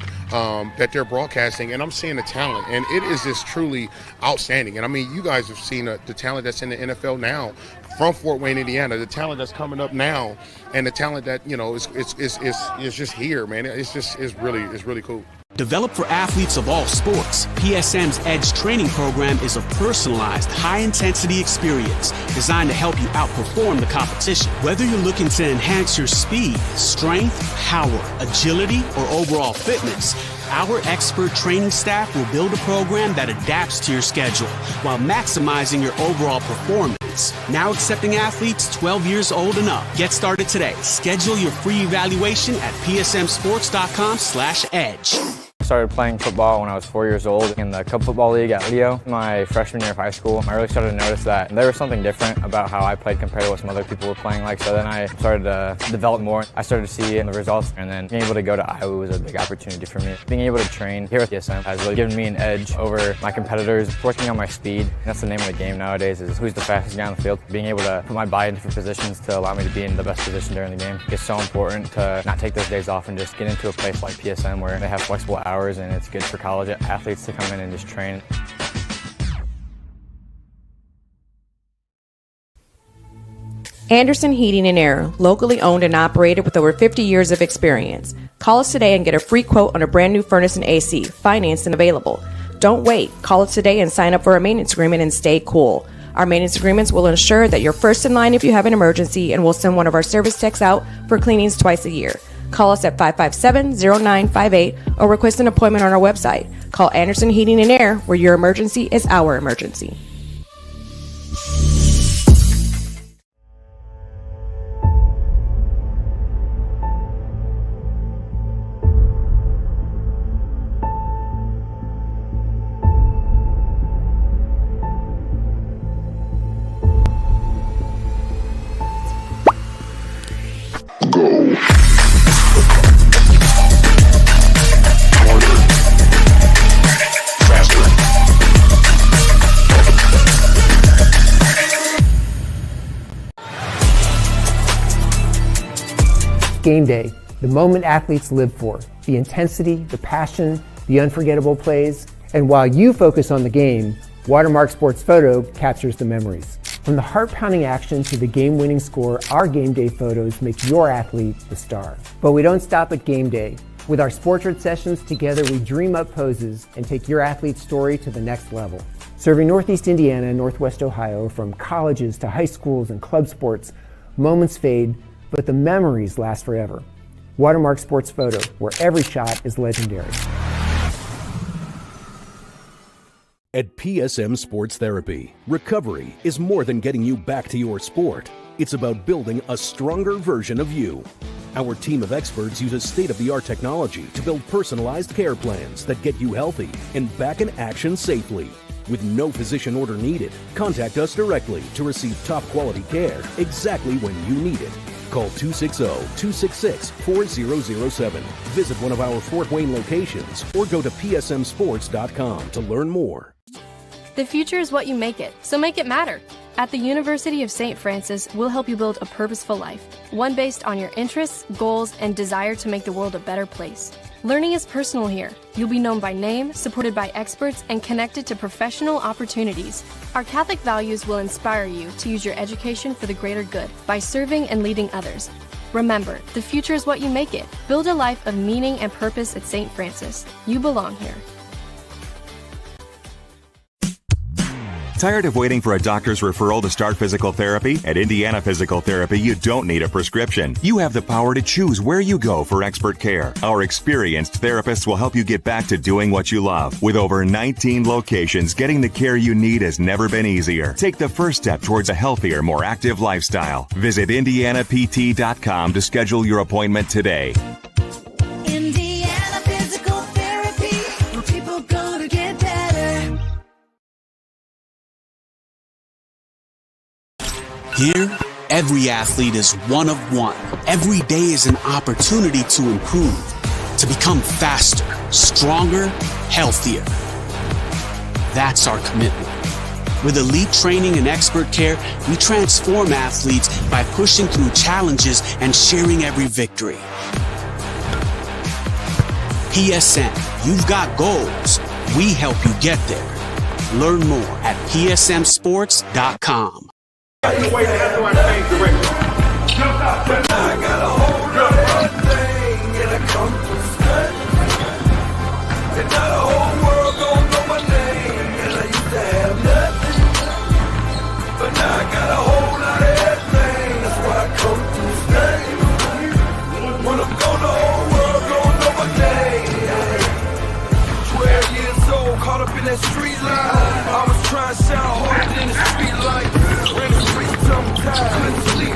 that they're broadcasting, and I'm seeing the talent. And it is just truly outstanding. And, you guys have seen the talent that's in the NFL now from Fort Wayne, Indiana, the talent that's coming up now, and the talent that, is just here, man. It's really cool. Developed for athletes of all sports, PSM's Edge training program is a personalized, high-intensity experience designed to help you outperform the competition. Whether you're looking to enhance your speed, strength, power, agility, or overall fitness, our expert training staff will build a program that adapts to your schedule while maximizing your overall performance. Now accepting athletes 12 years old and up. Get started today. Schedule your free evaluation at psmsports.com/edge. Started playing football when I was 4 years old in the Dekalb football league at Leo. My freshman year of high school, I really started to notice that there was something different about how I played compared to what some other people were playing like. So then I started to develop more. I started to see the results, and then being able to go to Iowa was a big opportunity for me. Being able to train here at PSM has really given me an edge over my competitors. Working on my speed, and that's the name of the game nowadays, is who's the fastest guy on the field. Being able to put my body in different positions to allow me to be in the best position during the game. It's so important to not take those days off and just get into a place like PSM where they have flexible hours, and it's good for college athletes to come in and just train. Anderson Heating and Air, locally owned and operated with over 50 years of experience. Call us today and get a free quote on a brand new furnace and AC, financed and available. Don't wait. Call us today and sign up for a maintenance agreement and stay cool. Our maintenance agreements will ensure that you're first in line if you have an emergency, and we'll send one of our service techs out for cleanings twice a year. Call us at 557-0958 or request an appointment on our website. Call Anderson Heating and Air, where your emergency is our emergency. Game day, the moment athletes live for, the intensity, the passion, the unforgettable plays. And while you focus on the game, Watermark Sports Photo captures the memories. From the heart-pounding action to the game-winning score, our game day photos make your athlete the star. But we don't stop at game day. With our Sportrait sessions together, we dream up poses and take your athlete's story to the next level. Serving Northeast Indiana and Northwest Ohio, from colleges to high schools and club sports, moments fade, but the memories last forever. Watermark Sports Photo, where every shot is legendary. At PSM Sports Therapy, recovery is more than getting you back to your sport. It's about building a stronger version of you. Our team of experts uses state-of-the-art technology to build personalized care plans that get you healthy and back in action safely. With no physician order needed, contact us directly to receive top-quality care exactly when you need it. Call 260-266-4007. Visit one of our Fort Wayne locations or go to psmsports.com to learn more. The future is what you make it, so make it matter. At the University of St. Francis, we'll help you build a purposeful life, one based on your interests, goals, and desire to make the world a better place. Learning is personal here. You'll be known by name, supported by experts, and connected to professional opportunities. Our Catholic values will inspire you to use your education for the greater good by serving and leading others. Remember, the future is what you make it. Build a life of meaning and purpose at St. Francis. You belong here. Tired of waiting for a doctor's referral to start physical therapy? At Indiana Physical Therapy, you don't need a prescription. You have the power to choose where you go for expert care. Our experienced therapists will help you get back to doing what you love. With over 19 locations, getting the care you need has never been easier. Take the first step towards a healthier, more active lifestyle. Visit IndianaPT.com to schedule your appointment today. Indiana Physical Therapy, where people go to get better. Here, every athlete is one of one. Every day is an opportunity to improve, to become faster, stronger, healthier. That's our commitment. With elite training and expert care, we transform athletes by pushing through challenges and sharing every victory. PSM, you've got goals. We help you get there. Learn more at psmsports.com. I got a whole lot of everything and I come from stud. And now the whole world gon' know my name. And I used to have nothing, but now I got a whole lot of everything. That's why I come from stud. When I'm gone, the whole world gon' know my name. 12 years old, caught up in that street life. I was trying to sound harder than the street light. Ran the streets sometimes, couldn't sleep.